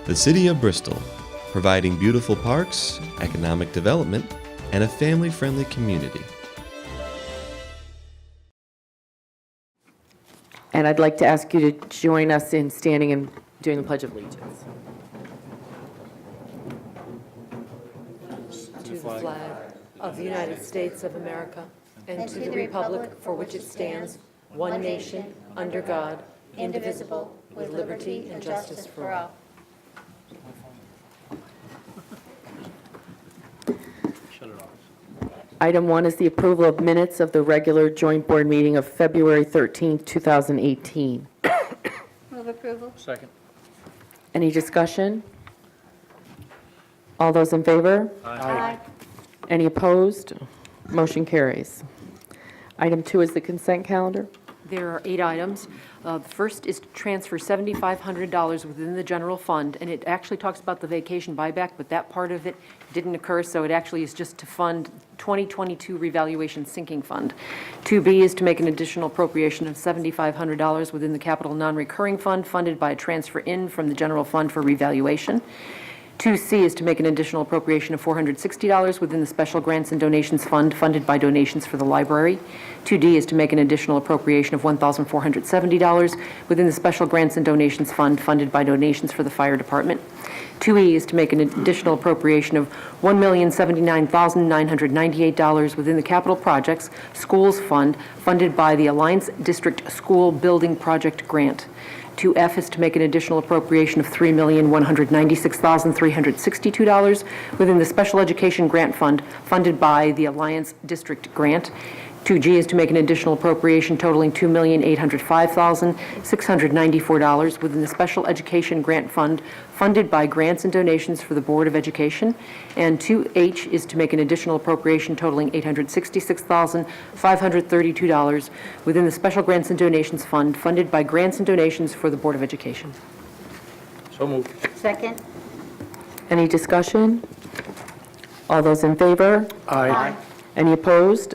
The City of Bristol, providing beautiful parks, economic development, and a family-friendly community. And I'd like to ask you to join us in standing and doing the Pledge of Allegiance. To the flag of the United States of America and to the republic for which it stands, one nation, under God, indivisible, with liberty and justice for all. Item 1 is the approval of minutes of the regular joint board meeting of February 13th, 2018. Move approval. Second. Any discussion? All those in favor? Aye. Any opposed? Motion carries. Item 2 is the consent calendar. There are 8 items. The first is to transfer $7,500 within the general fund, and it actually talks about the vacation buyback, but that part of it didn't occur, so it actually is just to fund 2022 revaluation sinking fund. 2B is to make an additional appropriation of $7,500 within the capital non-recurring fund funded by a transfer in from the general fund for revaluation. 2C is to make an additional appropriation of $460 within the Special Grants and Donations Fund funded by donations for the library. 2D is to make an additional appropriation of $1,470 within the Special Grants and Donations Fund funded by donations for the fire department. 2E is to make an additional appropriation of $1,079,998 within the Capital Projects Schools Fund funded by the Alliance District School Building Project Grant. 2F is to make an additional appropriation of $3,196,362 within the Special Education Grant Fund funded by the Alliance District Grant. 2G is to make an additional appropriation totaling $2,805,694 within the Special Education Grant Fund funded by grants and donations for the Board of Education. And 2H is to make an additional appropriation totaling $866,532 within the Special Grants and Donations Fund funded by grants and donations for the Board of Education. So moved. Second. Any discussion? All those in favor? Aye. Any opposed?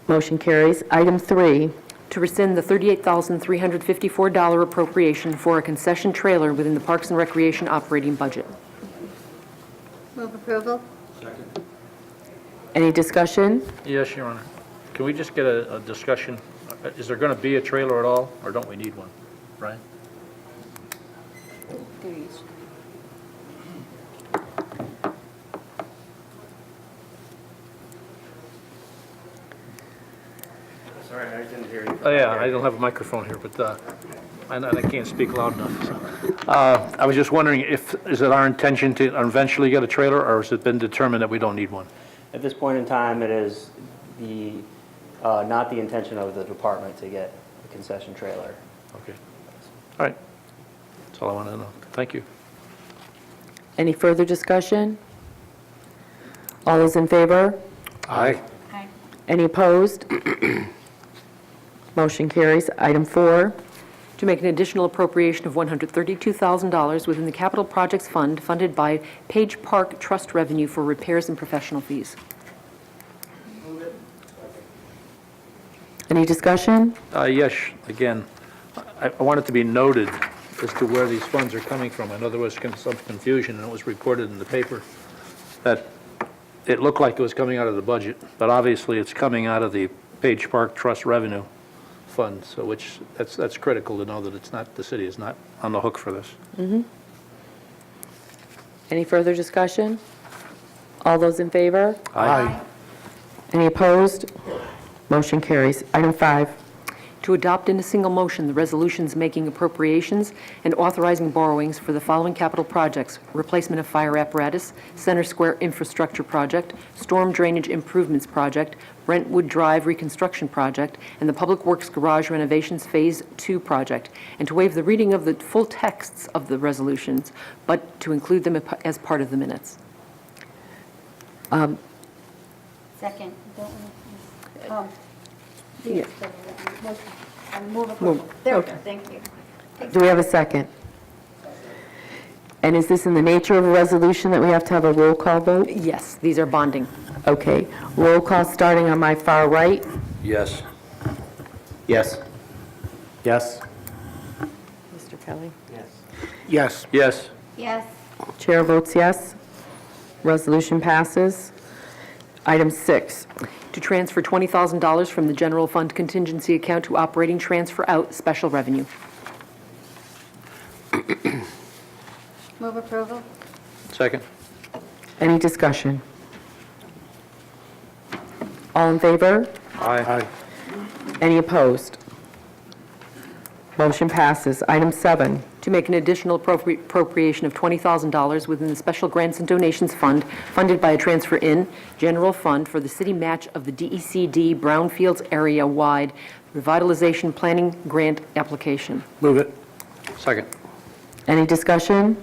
Motion carries. Item 3, To rescind the $38,354 appropriation for a concession trailer within the Parks and Recreation operating budget. Move approval. any discussion? Yes, Your Honor. Can we just get a discussion? Is there going to be a trailer at all, or don't we need one? Right? Sorry, I didn't hear you. Oh, yeah, I don't have a microphone here, but I can't speak loud enough. So. I was just wondering is it our intention to eventually get a trailer, or has it been determined that we don't need one? At this point in time, it is not the intention of the department to get a concession trailer. Okay. All right. That's all I wanted to know. Thank you. Any further discussion? All those in favor? Aye. Aye. Any opposed? Motion carries. Item 4, To make an additional appropriation of $132,000 within the Capital Projects Fund funded by Page Park Trust revenue for repairs and professional fees. any discussion? Yes, again, I want it to be noted as to where these funds are coming from. I know there was some confusion, and it was reported in the paper that it looked like it was coming out of the budget, but obviously it's coming out of the Page Park Trust revenue fund, so that's critical to know that it's not, the city is not on the hook for this. Any further discussion? All those in favor? Aye. Any opposed? Motion carries. Item 5, To adopt in a single motion the resolutions making appropriations and authorizing borrowings for the following capital projects: replacement of fire apparatus, Center Square Infrastructure Project, Storm Drainage Improvements Project, Brentwood Drive Reconstruction Project, and the Public Works Garage Renovations Phase 2 Project, and to waive the reading of the full texts of the resolutions, but to include them as part of the minutes. Second. Yeah. Move approval. There we go. Thank you. do we have a second? And is this in the nature of a resolution that we have to have a roll call vote? Yes, these are bonding. Okay. Roll call starting on my far right. Yes. Yes. Yes. Mr. Kelly? Yes. Yes. Yes. Chair votes yes. Resolution passes. Item 6, To transfer $20,000 from the general fund contingency account to operating transfer out special revenue. Move approval? Second. any discussion? All in favor? Aye. Any opposed? Motion passes. Item 7, To make an additional appropriation of $20,000 within the Special Grants and Donations Fund, funded by a transfer in General Fund for the city match of the DECD Brownfields Area-Wide Revitalization Planning Grant application. Move it. Second. any discussion?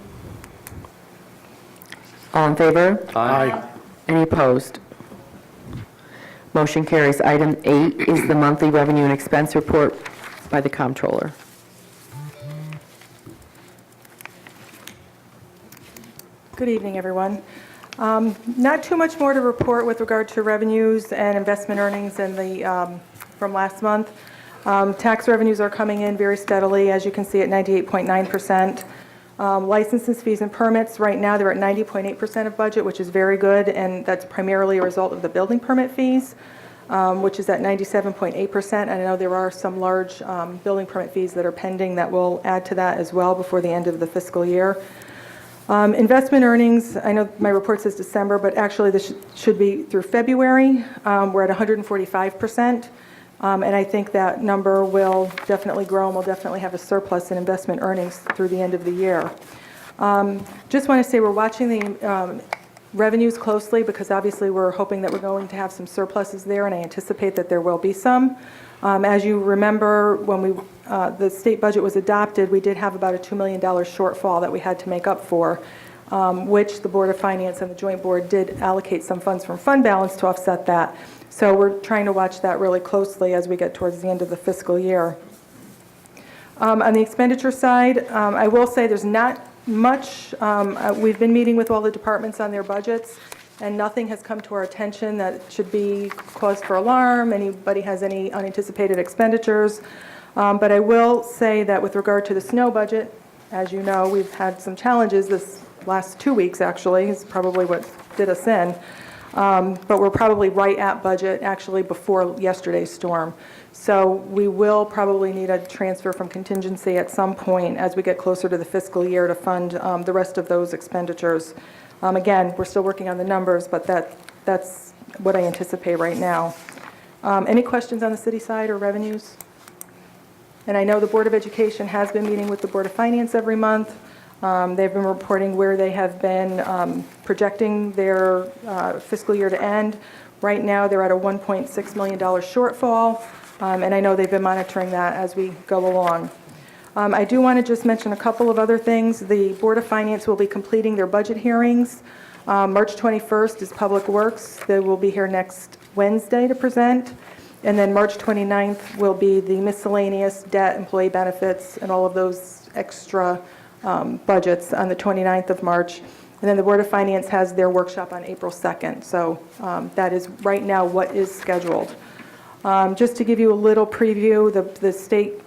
All in favor? Aye. Any opposed? Motion carries. Item 8 is the monthly revenue and expense report by the comptroller. Good evening, everyone. Not too much more to report with regard to revenues and investment earnings from last month. Tax revenues are coming in very steadily, as you can see, at 98.9%. Licenses, fees, and permits, right now, they're at 90.8% of budget, which is very good, and that's primarily a result of the building permit fees, which is at 97.8%. And I know there are some large building permit fees that are pending that will add to that as well before the end of the fiscal year. Investment earnings, I know my report says December, but actually this should be through February. We're at 145%, and I think that number will definitely grow, and we'll definitely have a surplus in investment earnings through the end of the year. Just want to say we're watching the revenues closely, because obviously we're hoping that we're going to have some surpluses there, and I anticipate that there will be some. As you remember, when the state budget was adopted, we did have about a $2 million shortfall that we had to make up for, which the Board of Finance and the Joint Board did allocate some funds from fund balance to offset that. So we're trying to watch that really closely as we get towards the end of the fiscal year. On the expenditure side, I will say there's not much. We've been meeting with all the departments on their budgets, and nothing has come to our attention that should be cause for alarm. Anybody has any unanticipated expenditures. But I will say that with regard to the snow budget, as you know, we've had some challenges this last 2 weeks, actually, is probably what did us in. But we're probably right at budget, actually, before yesterday's storm. So we will probably need a transfer from contingency at some point as we get closer to the fiscal year to fund the rest of those expenditures. Again, we're still working on the numbers, but that's what I anticipate right now. Any questions on the city side or revenues? And I know the Board of Education has been meeting with the Board of Finance every month. They've been reporting where they have been projecting their fiscal year to end. Right now, they're at a $1.6 million shortfall, and I know they've been monitoring that as we go along. I do want to just mention a couple of other things. The Board of Finance will be completing their budget hearings. March 21st is Public Works. They will be here next Wednesday to present. And then March 29th will be the miscellaneous debt, employee benefits, and all of those extra budgets on the 29th of March. And then the Board of Finance has their workshop on April 2nd. So that is right now what is scheduled. Just to give you a little preview, the state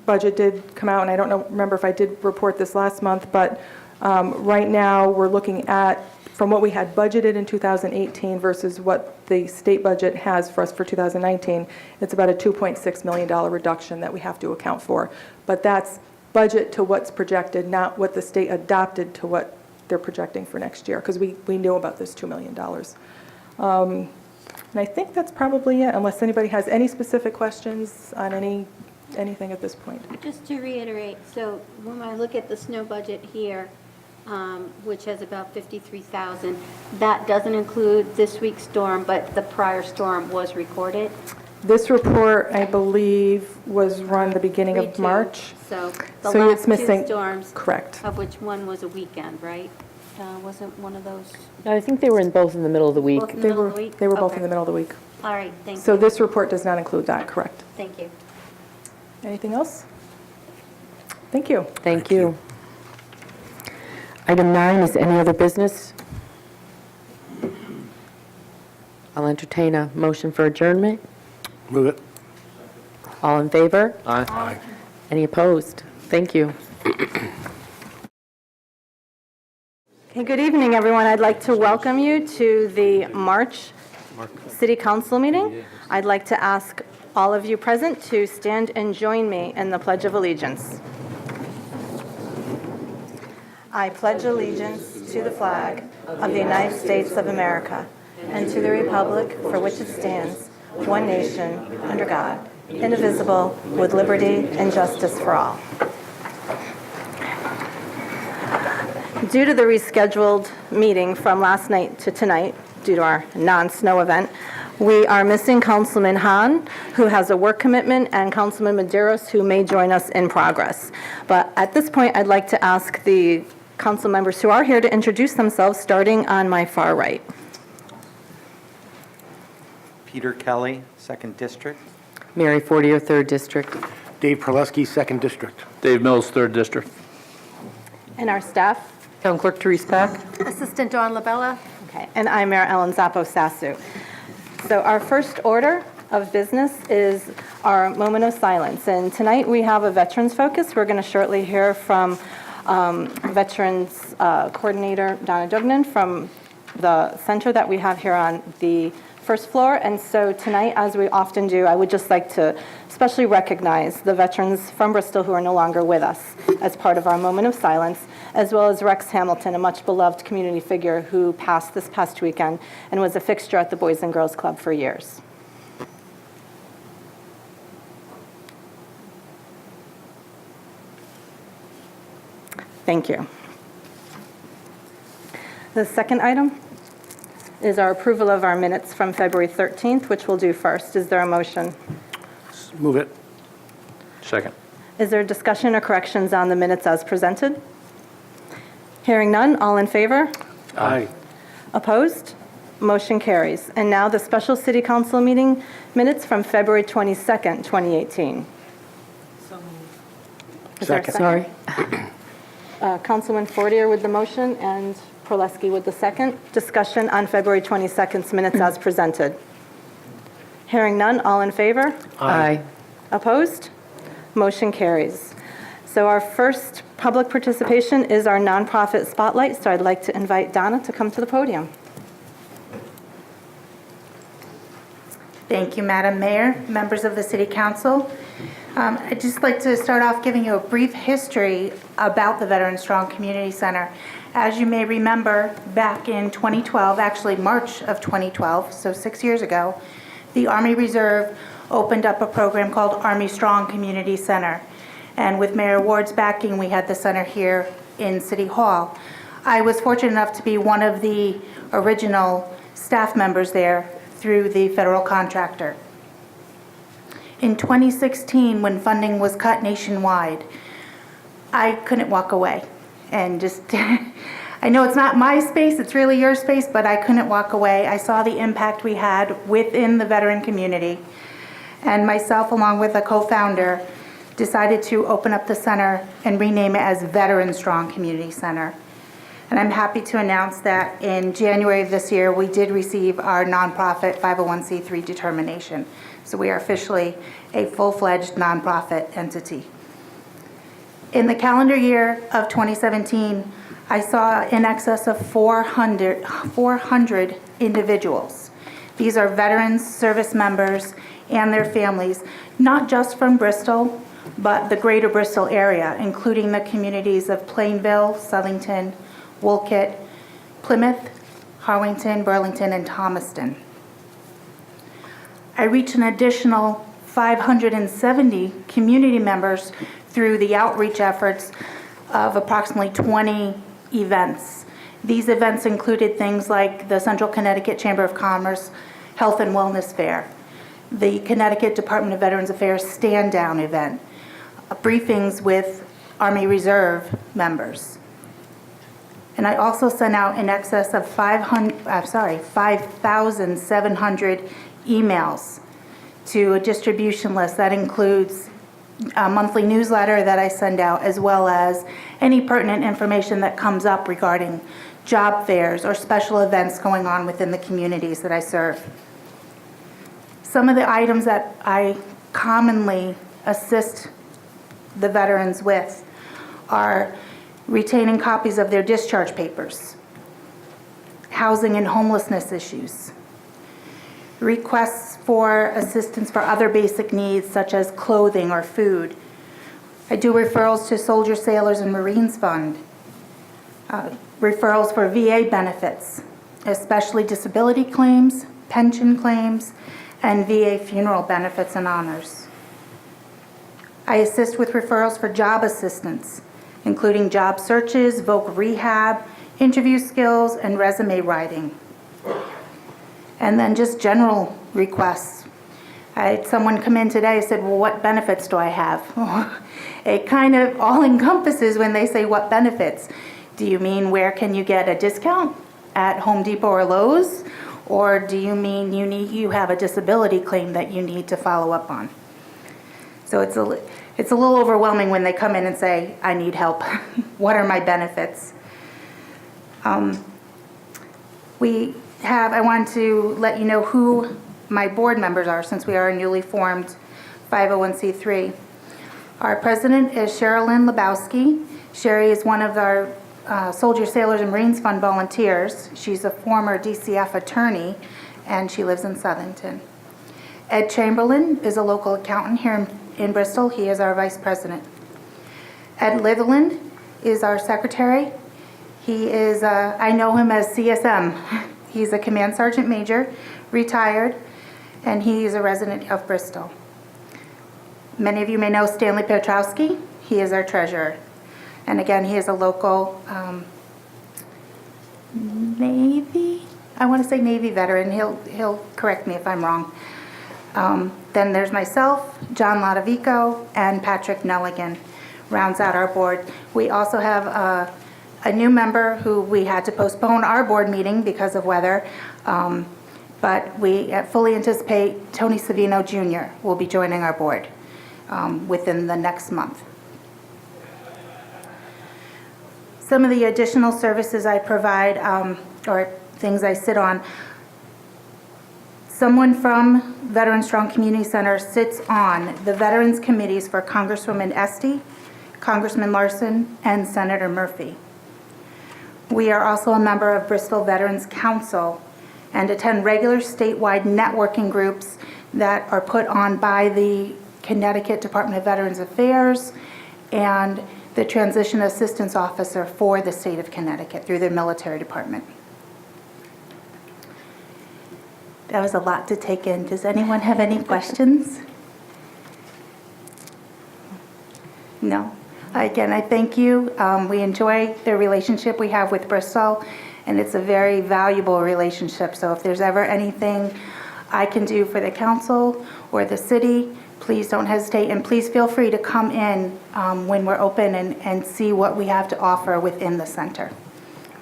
budget did come out, and I don't remember if I did report this last month, but right now we're looking at, from what we had budgeted in 2018 versus what the state budget has for us for 2019, it's about a $2.6 million reduction that we have to account for. But that's budget to what's projected, not what the state adopted to what they're projecting for next year, because we knew about this $2 million. And I think that's probably it, unless anybody has any specific questions on anything at this point. Just to reiterate, so when I look at the snow budget here, which has about $53,000, that doesn't include this week's storm, but the prior storm was recorded? This report, I believe, was run the beginning of 3/2. March. So the So last it's missing- two storms, Correct. of which one was a weekend, right? Wasn't one of those I think they were both in the middle of the week. both in the They middle were of the week? they were both Okay. in the middle of the week. All right, thank So you. this report does not include that, correct? Thank you. Anything else? Thank you. Thank you. Item 9 is any other business? I'll entertain a motion for adjournment. Move it. All in favor? Aye. Any opposed? Thank you. Okay, good evening, everyone. I'd like to welcome you to the March City Council meeting. I'd like to ask all of you present to stand and join me in the Pledge of Allegiance. I pledge allegiance to the flag of the United States of America and to the republic for which it stands, one nation, under God, indivisible, with liberty and justice for all. Due to the rescheduled meeting from last night to tonight, due to our non-snow event, we are missing Councilman Hahn, who has a work commitment, and Councilman Medeiros, who may join us in progress. But at this point, I'd like to ask the council members who are here to introduce themselves, starting on my far right. Peter Kelly, 2nd District. Mary Fortier, 3rd District. Dave Perleski, 2nd District. Dave Mills, 3rd District. And our staff. Town Clerk Therese Pack. Assistant Dawn Labella. Okay, and I'm Mayor Ellen Zappo-Sasu. So our first order of business is our moment of silence. And tonight we have a veterans focus. We're going to shortly hear from Veterans Coordinator Donna Dugnan from the center that we have here on the first floor. And so tonight, as we often do, I would just like to especially recognize the veterans from Bristol who are no longer with us as part of our moment of silence, as well as Rex Hamilton, a much beloved community figure who passed this past weekend and was a fixture at the Boys and Girls Club for years. Thank you. The second item is our approval of our minutes from February 13th, which we'll do first. Is there a motion? Move it. Second. Is there discussion or corrections on the minutes as presented? Hearing none, all in favor? Aye. Opposed? Motion carries. And now the special city council meeting minutes from February 22nd, 2018. Is there a Second. Sorry. Councilman Fortier with the motion and Perleski with the second. Discussion on February 22nd's minutes as presented. Hearing none, all in favor? Aye. Opposed? Motion carries. So our first public participation is our nonprofit spotlight, so I'd like to invite Donna to come to the podium. Thank you, Madam Mayor, members of the City Council. I'd just like to start off giving you a brief history about the Veteran Strong Community Center. As you may remember, back in 2012, actually March of 2012, so 6 years ago, the Army Reserve opened up a program called Army Strong Community Center. And with Mayor Ward's backing, we had the center here in City Hall. I was fortunate enough to be one of the original staff members there through the federal contractor. In 2016, when funding was cut nationwide, I couldn't walk away and just, I know it's not my space, it's really your space, but I couldn't walk away. I saw the impact we had within the veteran community, and myself, along with a co-founder, decided to open up the center and rename it as Veteran Strong Community Center. And I'm happy to announce that in January of this year, we did receive our nonprofit 501c3 determination. So we are officially a full-fledged nonprofit entity. In the calendar year of 2017, I saw in excess of 400 individuals. These are veterans, service members, and their families, not just from Bristol, but the greater Bristol area, including the communities of Plainville, Southington, Wolcott, Plymouth, Harwington, Burlington, and Thomaston. I reached an additional 570 community members through the outreach efforts of approximately 20 events. These events included things like the Central Connecticut Chamber of Commerce Health and Wellness Fair, the Connecticut Department of Veterans Affairs Stand Down event, briefings with Army Reserve members. And I also sent out in excess of 5,700 emails to a distribution list that includes a monthly newsletter that I send out, as well as any pertinent information that comes up regarding job fairs or special events going on within the communities that I serve. Some of the items that I commonly assist the veterans with are retaining copies of their discharge papers, housing and homelessness issues, requests for assistance for other basic needs such as clothing or food. I do referrals to Soldier, Sailors, and Marines Fund, referrals for VA benefits, especially disability claims, pension claims, and VA funeral benefits and honors. I assist with referrals for job assistance, including job searches, voc rehab, interview skills, and resume writing. And then just general requests. I had someone come in today and said, well, what benefits do I have? It kind of all encompasses when they say what benefits. Do you mean where can you get a discount at Home Depot or Lowe's? Or do you mean you have a disability claim that you need to follow up on? So it's a little overwhelming when they come in and say, I need help. What are my benefits? I want to let you know who my board members are since we are a newly formed 501c3. Our president is Sherilyn Lebowski. Sherry is one of our Soldier, Sailors, and Marines Fund volunteers. She's a former DCF attorney, and she lives in Southington. Ed Chamberlain is a local accountant here in Bristol. He is our vice president. Ed Litherland is our secretary. He is, I know him as CSM. He's a command sergeant major, retired, and he is a resident of Bristol. Many of you may know Stanley Petrowski. He is our treasurer. And again, he is a local Navy, I want to say Navy veteran. He'll correct me if I'm wrong. Then there's myself, John Lodovico, and Patrick Nelligan rounds out our board. We also have a new member who we had to postpone our board meeting because of weather, but we fully anticipate Tony Savino Jr. will be joining our board within the next month. Some of the additional services I provide, or things I sit on, someone from Veteran Strong Community Center sits on the Veterans Committees for Congresswoman Esty, Congressman Larson, and Senator Murphy. We are also a member of Bristol Veterans Council and attend regular statewide networking groups that are put on by the Connecticut Department of Veterans Affairs and the Transition Assistance Officer for the state of Connecticut through the military department. That was a lot to take in. Does anyone have any questions? No? Again, I thank you. We enjoy the relationship we have with Bristol, and it's a very valuable relationship. So if there's ever anything I can do for the council or the city, please don't hesitate, and please feel free to come in when we're open and see what we have to offer within the center.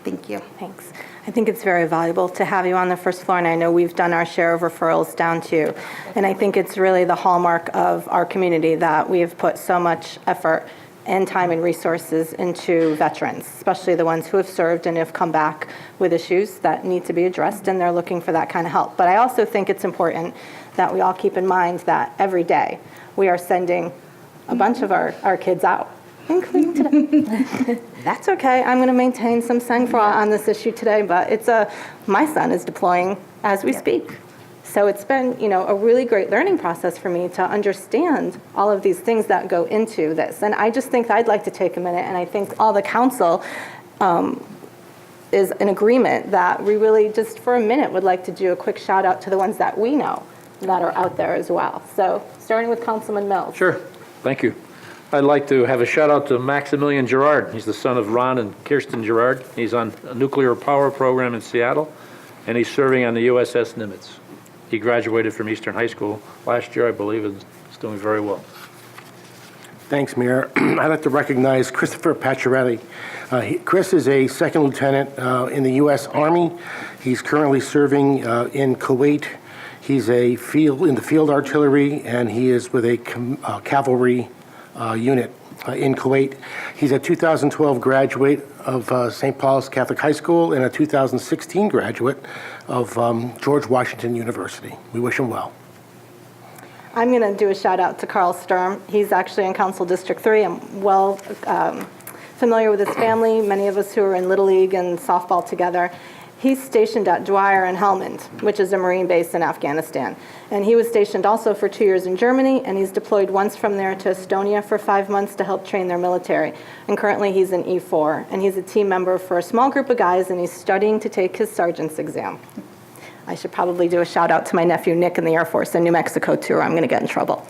Thank you. Thanks. I think it's very valuable to have you on the first floor, and I know we've done our share of referrals down too. And I think it's really the hallmark of our community that we have put so much effort and time and resources into veterans, especially the ones who have served and have come back with issues that need to be addressed, and they're looking for that kind of help. But I also think it's important that we all keep in mind that every day we are sending a bunch of our kids out, including today. That's okay. I'm going to maintain some sang-froid on this issue today, but my son is deploying as we speak. So it's been, a really great learning process for me to understand all of these things that go into this. And I just think I'd like to take a minute, and I think all the council is in agreement that we really just for a minute would like to do a quick shout out to the ones that we know that are out there as well. So starting with Councilman Mills. Sure. Thank you. I'd like to have a shout out to Maximilian Gerard. He's the son of Ron and Kirsten Gerard. He's on a nuclear power program in Seattle, and he's serving on the USS Nimitz. He graduated from Eastern High School last year, I believe, and is doing very well. Thanks, Mayor. I'd like to recognize Christopher Pacioretty. Chris is a second lieutenant in the U.S. Army. He's currently serving in Kuwait. He's in the field artillery, and he is with a cavalry unit in Kuwait. He's a 2012 graduate of St. Paul's Catholic High School and a 2016 graduate of George Washington University. We wish him well. I'm going to do a shout out to Carl Sturm. He's actually in Council District 3. I'm well familiar with his family, many of us who are in Little League and softball together. He's stationed at Dwyer and Helmand, which is a Marine base in Afghanistan. And he was stationed also for 2 years in Germany, and he's deployed once from there to Estonia for 5 months to help train their military. And currently he's in E4, and he's a team member for a small group of guys, and he's studying to take his sergeant's exam. I should probably do a shout out to my nephew Nick in the Air Force in New Mexico too, or I'm going to get in trouble.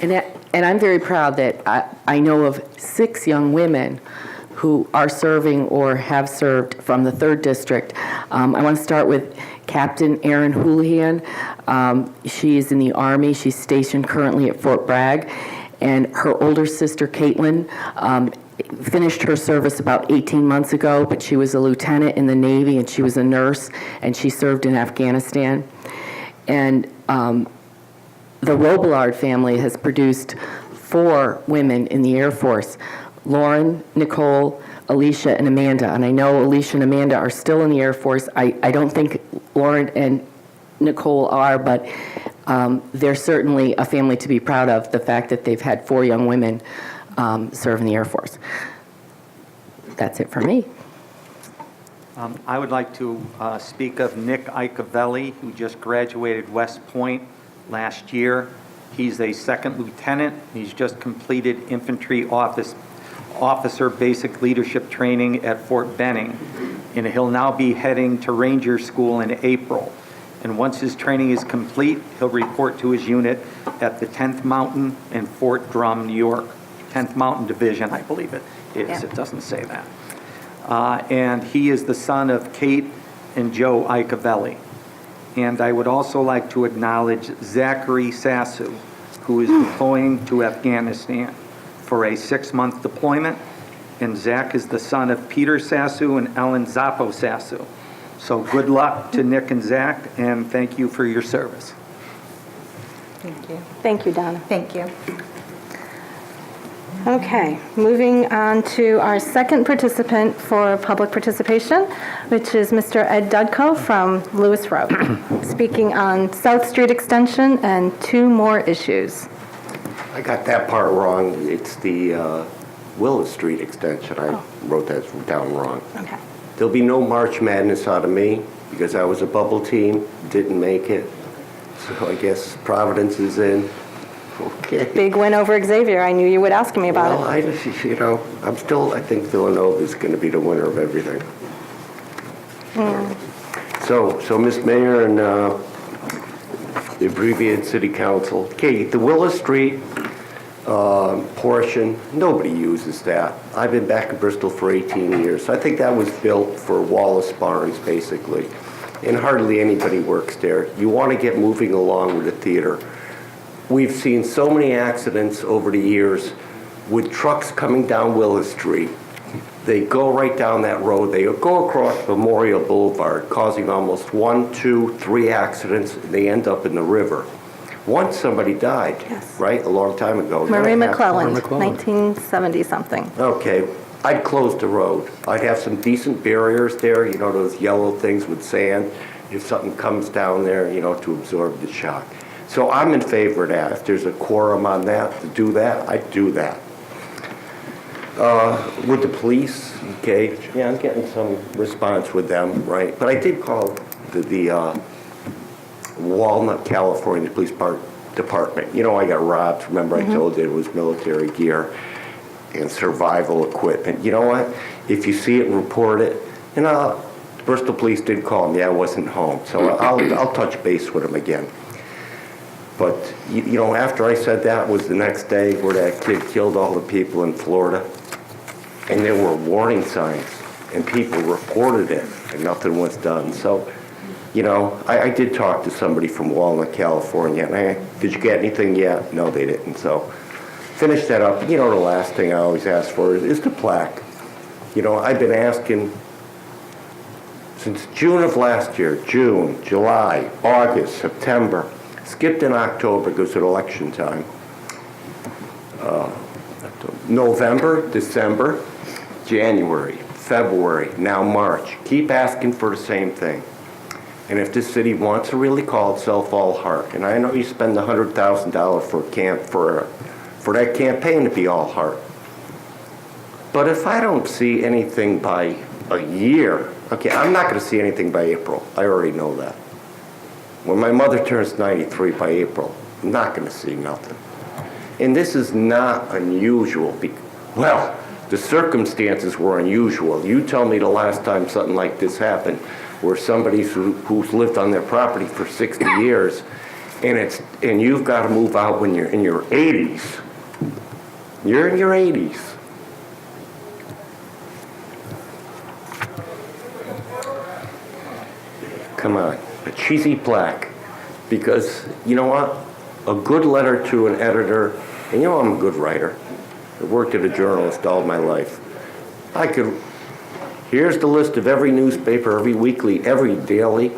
And I'm very proud that I know of 6 young women who are serving or have served from the 3rd District. I want to start with Captain Erin Houlihan. She is in the Army. She's stationed currently at Fort Bragg. And her older sister, Caitlin, finished her service about 18 months ago, but she was a lieutenant in the Navy, and she was a nurse, and she served in Afghanistan. And the Robillard family has produced 4 women in the Air Force: Lauren, Nicole, Alicia, and Amanda. And I know Alicia and Amanda are still in the Air Force. I don't think Lauren and Nicole are, but they're certainly a family to be proud of, the fact that they've had 4 young women serve in the Air Force. That's it for me. I would like to speak of Nick Icavelli, who just graduated West Point last year. He's a 2nd lieutenant. He's just completed infantry officer basic leadership training at Fort Benning, and he'll now be heading to Ranger School in April. And once his training is complete, he'll report to his unit at the 10th Mountain and Fort Drum, New York. 10th Mountain Division, I believe it is. Yeah. It doesn't say that. And he is the son of Kate and Joe Icavelli. And I would also like to acknowledge Zachary Sassu, who is deploying to Afghanistan for a 6-month deployment. And Zach is the son of Peter Sassu and Ellen Zappo Sassu. So good luck to Nick and Zach, and thank you for your service. Thank you. Thank you, Donna. Thank you. Okay, moving on to our second participant for public participation, which is Mr. Ed Dudko from Lewis Road, speaking on South Street Extension and 2 more issues. I got that part wrong. It's the Willis Street extension. I wrote that down wrong. Okay. There'll be no March Madness out of me because I was a bubble team, didn't make it. So I guess Providence is in. Okay. Big win over Xavier. I knew you would ask me about Well, it. I think Villanova is going to be the winner of everything. So Ms. Mayor and the abbreviated City Council, okay, the Willis Street portion, nobody uses that. I've been back in Bristol for 18 years. I think that was built for Wallace Barnes, basically, and hardly anybody works there. You want to get moving along with the theater. We've seen so many accidents over the years with trucks coming down Willis Street. They go right down that road. They go across Memorial Boulevard, causing almost 1, 2, 3 accidents, and they end up in the river. Once somebody died, Yes. right, a long time ago. Marie That McClellan, McClellan. 1970-something. Okay, I'd close the road. I'd have some decent barriers there, you know, those yellow things with sand, if something comes down there, you know, to absorb the shock. So I'm in favor of that. If there's a quorum on that, to do that, I'd do that. With the police, okay, yeah, I'm getting some response with them, right? But I did call the Walnut, California Police Department. You know, I got robbed. Remember I told you it was military gear and survival equipment. You know what? If you see it, report it. And Bristol Police did call me. I wasn't home. So I'll touch base with them again. But, you know, after I said that was the next day where that kid killed all the people in Florida. And there were warning signs. And people reported it. And nothing was done. So, you know, I did talk to somebody from Walnut, California. And did you get anything yet? No, they didn't. So, finish that up. You know, the last thing I always ask for is the plaque. You know, I've been asking since June of last year. June, July, August, September. Skipped in October because of election time. November, December, January, February, now March. Keep asking for the same thing. And if this city wants to really call itself All Heart, and I know you spend $100,000 for that campaign to be All Heart, but if I don't see anything by a year, okay, I'm not going to see anything by April. I already know that. When my mother turns 93 by April, I'm not going to see nothing. And this is not unusual. Well, the circumstances were unusual. You tell me the last time something like this happened, where somebody who's lived on their property for 60 years, and you've got to move out when you're in your 80s. You're in your 80s. Come on, a cheesy plaque. Because, you know what? A good letter to an editor, and you know I'm a good writer. I worked as a journalist all my life. Here's the list of every newspaper, every weekly, every daily,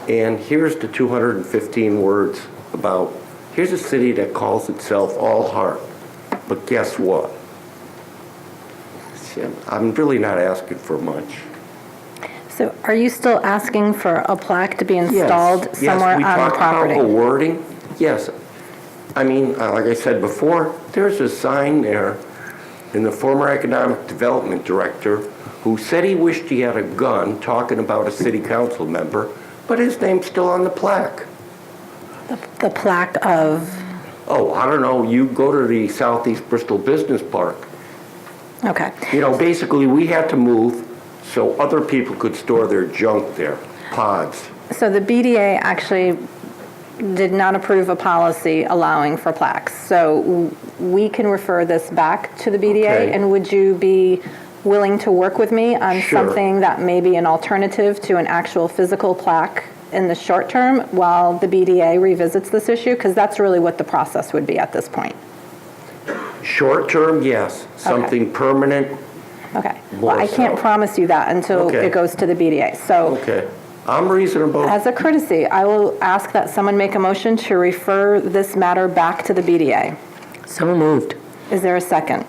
and here's the 215 words about, here's a city that calls itself All Heart. But guess what? I'm really not asking for much. So are you still asking for a plaque to be installed somewhere on the property? Yes, we talked about the wording. Yes. I mean, like I said before, there's a sign there in the former economic development director who said he wished he had a gun talking about a city council member, but his name's still on the plaque. The plaque of? Oh, I don't know. You go to the Southeast Bristol Business Park. Okay. You know, basically we had to move so other people could store their junk there, pods. So the BDA actually did not approve a policy allowing for plaques. So we can refer this back to the BDA, Okay. and would you be willing to work with me on Sure. something that may be an alternative to an actual physical plaque in the short term while the BDA revisits this issue? Because that's really what the process would be at this point. Short term, yes. Something permanent, Okay. More Well, I can't so. promise you that until Okay. it goes to the BDA. So okay. I'm reasonable. as a courtesy, I will ask that someone make a motion to refer this matter back to the BDA. So moved. Is there a second?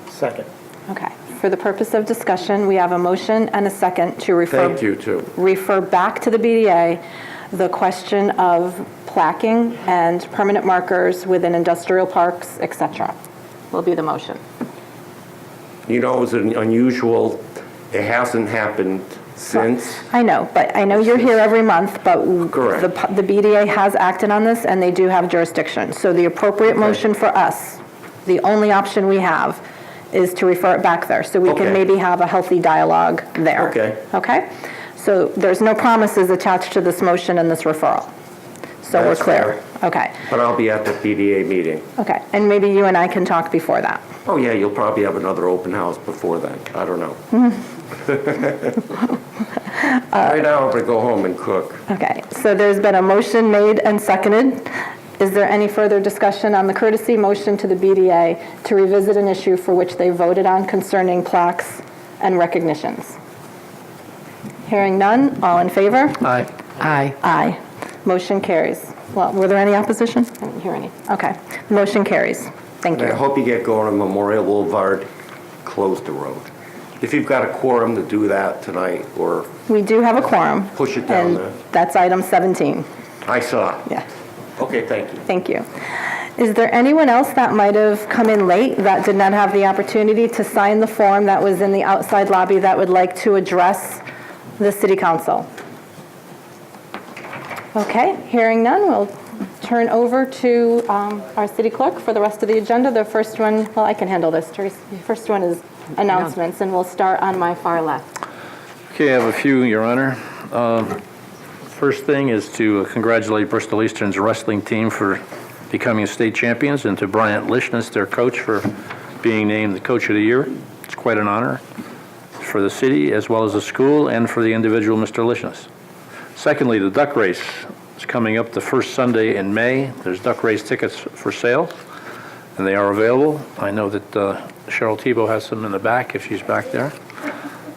Second. Okay. For the purpose of discussion, we have a motion and a second to Thank you, too. refer back to the BDA the question of placking and permanent markers within industrial parks, et cetera. Will be the motion. You know, it was unusual. It hasn't happened since. I know, but I know you're here every month, but Correct. the BDA has acted on this, and they do have jurisdiction. So the appropriate motion for us, the only option we have, is to refer it back there, so we can Okay. maybe have a healthy dialogue there. Okay. Okay? So there's no promises attached to this motion and this referral. So we're That's clear. Okay. But I'll be at the BDA meeting. Okay, and maybe you and I can talk before that. Oh, yeah, you'll probably have another open house before then. I don't know. Right now, I'm going to go home and cook. Okay, so there's been a motion made and seconded. Is there any further discussion on the courtesy motion to the BDA to revisit an issue for which they voted on concerning plaques and recognitions? Hearing none, all in favor? Aye. Aye. Aye. Motion carries. Well, were there any opposition? I didn't hear any. Okay, motion carries. Thank And I you. hope you get going on Memorial Boulevard, close the road. If you've got a quorum to do that tonight, or We do have a quorum. Push it down and there. that's item 17. I saw. Yeah. Okay, thank you. Thank you. Is there anyone else that might have come in late that did not have the opportunity to sign the form that was in the outside lobby that would like to address the City Council? Okay, hearing none, we'll turn over to our city clerk for the rest of the agenda. The first one, well, I can handle this, Teresa. The first one is announcements, and we'll start on my far left. Okay, I have a few, Your Honor. First thing is to congratulate Bristol Eastern's wrestling team for becoming state champions, and to Bryant Lishness, their coach, for being named the Coach of the Year. It's quite an honor for the city, as well as the school, and for the individual, Mr. Lishness. Secondly, the duck race is coming up the first Sunday in May. There's duck race tickets for sale, and they are available. I know that Cheryl Tebow has some in the back, if she's back there.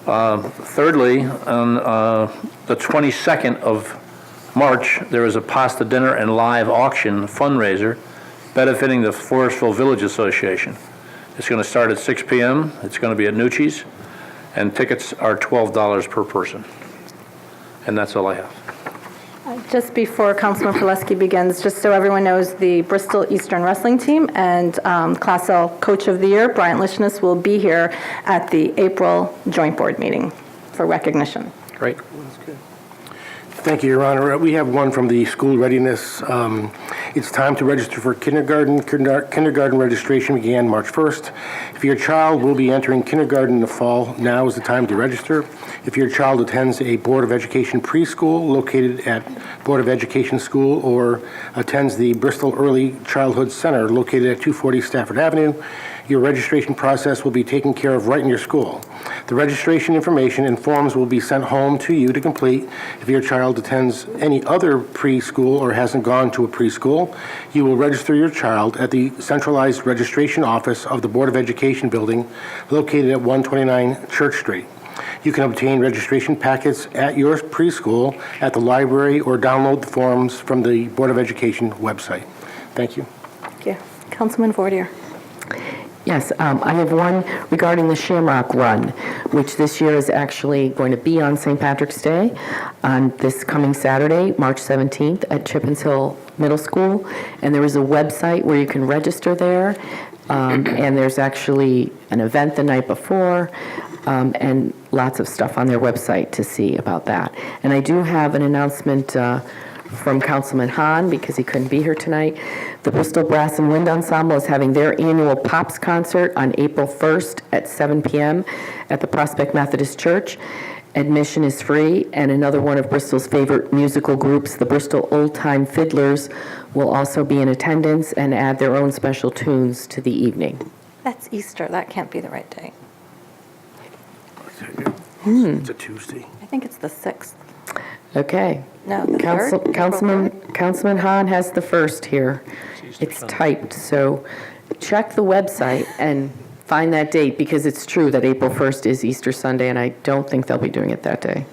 Thirdly, on the 22nd of March, there is a pasta dinner and live auction fundraiser benefiting the Forestville Village Association. It's going to start at 6 p.m. It's going to be at Nucci's, and tickets are $12 per person. And that's all I have. Just before Councilman Pileski begins, just so everyone knows, the Bristol Eastern Wrestling Team and Class L Coach of the Year, Bryant Lishnas, will be here at the April Joint Board meeting for recognition. Great. Thank you, Your Honor. We have one from the school readiness. It's time to register for kindergarten. Kindergarten registration began March 1st. If your child will be entering kindergarten in the fall, now is the time to register. If your child attends a Board of Education preschool located at Board of Education School or attends the Bristol Early Childhood Center located at 240 Stafford Avenue, your registration process will be taken care of right in your school. The registration information and forms will be sent home to you to complete. If your child attends any other preschool or hasn't gone to a preschool, you will register your child at the centralized registration office of the Board of Education building located at 129 Church Street. You can obtain registration packets at your preschool, at the library, or download the forms from the Board of Education website. Thank you. Thank you. Councilman Vortier. Yes, I have one regarding the Shamrock Run, which this year is actually going to be on St. Patrick's Day on this coming Saturday, March 17th at Chippens Hill Middle School. And there is a website where you can register there. And there's actually an event the night before and lots of stuff on their website to see about that. And I do have an announcement from Councilman Hahn, because he couldn't be here tonight. The Bristol Brass and Wind Ensemble is having their annual Pops concert on April 1st at 7 p.m. at the Prospect Methodist Church. Admission is free, and another one of Bristol's favorite musical groups, the Bristol Old Time Fiddlers, will also be in attendance and add their own special tunes to the evening. That's Easter. That can't be the right day. It's a Tuesday. I think it's the 6th. Okay. No, the 3rd? Councilman Hahn has the first here. It's typed, so check the website and find that date, because it's true that April 1st is Easter Sunday, and I don't think they'll be doing it that day.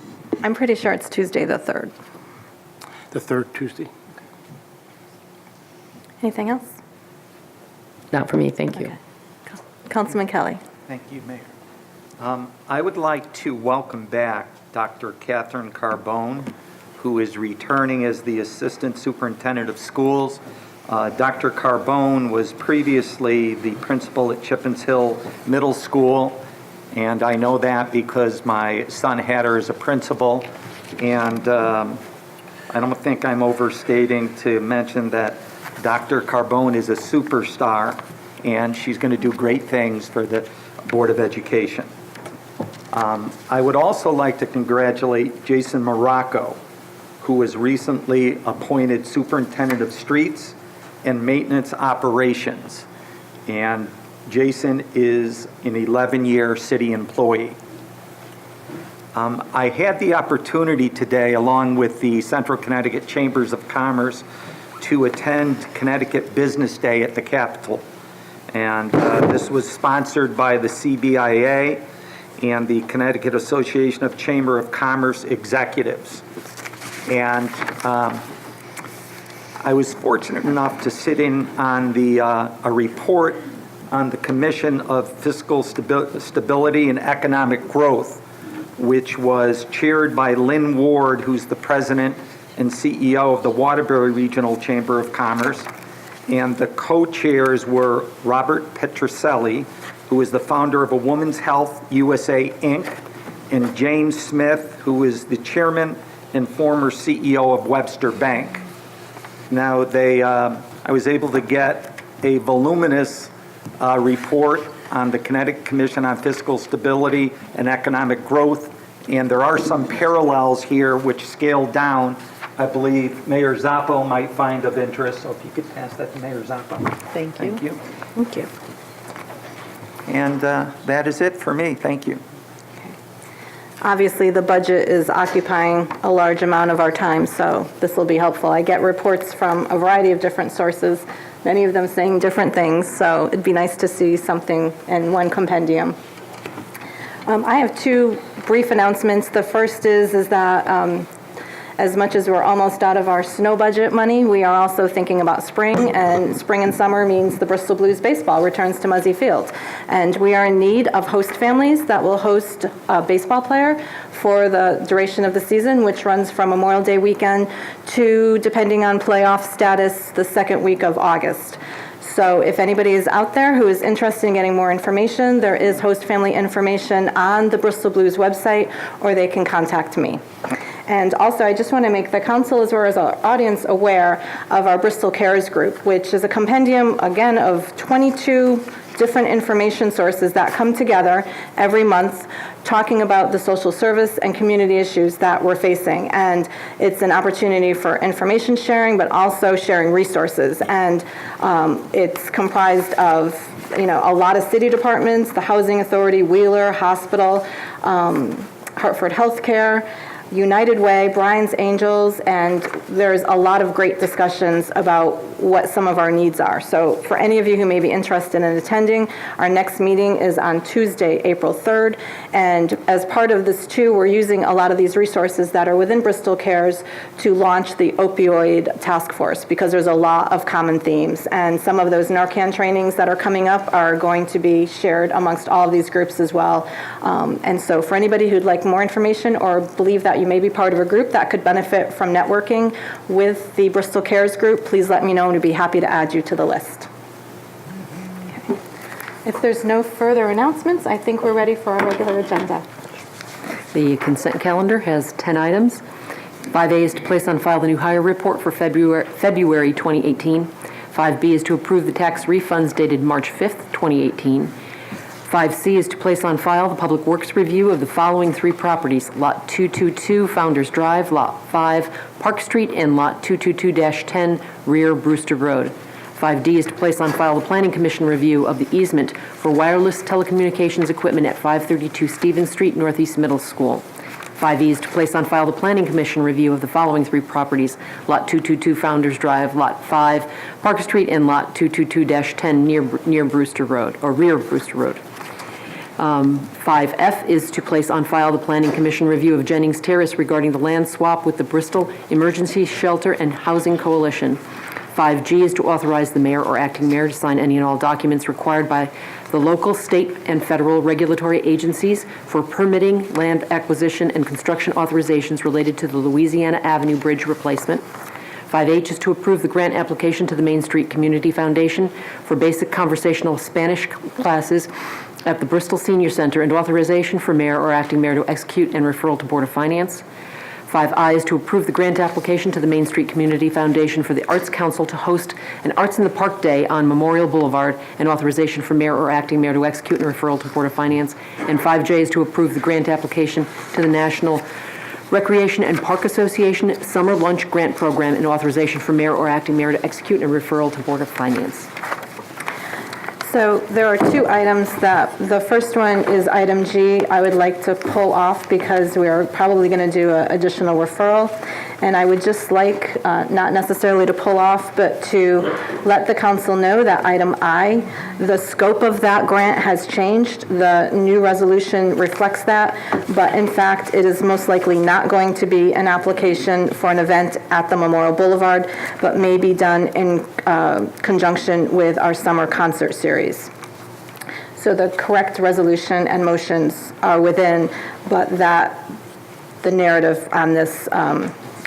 I'm pretty sure it's Tuesday the 3rd. The third Tuesday. Anything else? Not for me, thank you. Okay. Councilman Kelly. Thank you, Mayor. I would like to welcome back Dr. Catherine Carbone, who is returning as the Assistant Superintendent of Schools. Dr. Carbone was previously the principal at Chippens Hill Middle School, and I know that because my son had her as a principal. And I don't think I'm overstating to mention that Dr. Carbone is a superstar, and she's going to do great things for the Board of Education. I would also like to congratulate Jason Morocco, who was recently appointed Superintendent of Streets and Maintenance Operations. And Jason is an 11-year city employee. I had the opportunity today, along with the Central Connecticut Chambers of Commerce, to attend Connecticut Business Day at the Capitol. And this was sponsored by the CBIA and the Connecticut Association of Chamber of Commerce Executives. And I was fortunate enough to sit in on a report on the Commission of Fiscal Stability and Economic Growth, which was chaired by Lynn Ward, who's the president and CEO of the Waterbury Regional Chamber of Commerce. And the co-chairs were Robert Petroselli, who is the founder of A Woman's Health USA, Inc., and James Smith, who is the chairman and former CEO of Webster Bank. Now, I was able to get a voluminous report on the Connecticut Commission on Fiscal Stability and Economic Growth, and there are some parallels here which scale down. I believe Mayor Zappo might find of interest, so if you could pass that to Mayor Zappo. Thank you. Thank you. Thank you. And that is it for me. Thank you. Obviously, the budget is occupying a large amount of our time, so this will be helpful. I get reports from a variety of different sources, many of them saying different things, so it'd be nice to see something in one compendium. I have two brief announcements. The first is that as much as we're almost out of our snow budget money, we are also thinking about spring, and spring and summer means the Bristol Blues baseball returns to Muzzy Field. And we are in need of host families that will host a baseball player for the duration of the season, which runs from Memorial Day weekend to, depending on playoff status, the second week of August. So if anybody is out there who is interested in getting more information, there is host family information on the Bristol Blues website, or they can contact me. And also, I just want to make the council as well as our audience aware of our Bristol Cares group, which is a compendium, again, of 22 different information sources that come together every month talking about the social service and community issues that we're facing. And it's an opportunity for information sharing, but also sharing resources. And it's comprised of, a lot of city departments, the Housing Authority, Wheeler, Hospital, Hartford Healthcare, United Way, Brian's Angels, and there's a lot of great discussions about what some of our needs are. So for any of you who may be interested in attending, our next meeting is on Tuesday, April 3rd. And as part of this too, we're using a lot of these resources that are within Bristol Cares to launch the opioid task force, because there's a lot of common themes. And some of those Narcan trainings that are coming up are going to be shared amongst all of these groups as well. And so for anybody who'd like more information or believe that you may be part of a group that could benefit from networking with the Bristol Cares group, please let me know, and we'd be happy to add you to the list. Okay. If there's no further announcements, I think we're ready for our regular agenda. The consent calendar has 10 items. 5A is to place on file the new hire report for February 2018. 5B is to approve the tax refunds dated March 5th, 2018. 5C is to place on file the Public Works review of the following 3 properties: Lot 222 Founders Drive, Lot 5 Park Street, and Lot 222-10 Rear Brewster Road. 5D is to place on file the Planning Commission review of the easement for wireless telecommunications equipment at 532 Stevens Street, Northeast Middle School. 5E is to place on file the Planning Commission review of the following 3 properties: Lot 222 Founders Drive, Lot 5 Park Street, and Lot 222-10 near Brewster Road, or Rear Brewster Road. 5F is to place on file the Planning Commission review of Jennings Terrace regarding the land swap with the Bristol Emergency Shelter and Housing Coalition. 5G is to authorize the mayor or acting mayor to sign any and all documents required by the local, state, and federal regulatory agencies for permitting, land acquisition, and construction authorizations related to the Louisiana Avenue Bridge replacement. 5H is to approve the grant application to the Main Street Community Foundation for basic conversational Spanish classes at the Bristol Senior Center, and authorization for mayor or acting mayor to execute and referral to Board of Finance. 5I is to approve the grant application to the Main Street Community Foundation for the Arts Council to host an Arts in the Park Day on Memorial Boulevard, and authorization for mayor or acting mayor to execute and referral to Board of Finance. And 5J is to approve the grant application to the National Recreation and Park Association Summer Lunch Grant Program, and authorization for mayor or acting mayor to execute and referral to Board of Finance. So there are 2 items that, the first one is item G. I would like to pull off because we are probably going to do an additional referral. And I would just like, not necessarily to pull off, but to let the council know that item I, the scope of that grant has changed. The new resolution reflects that, but in fact, it is most likely not going to be an application for an event at the Memorial Boulevard, but may be done in conjunction with our summer concert series. So the correct resolution and motions are within, but that the narrative on this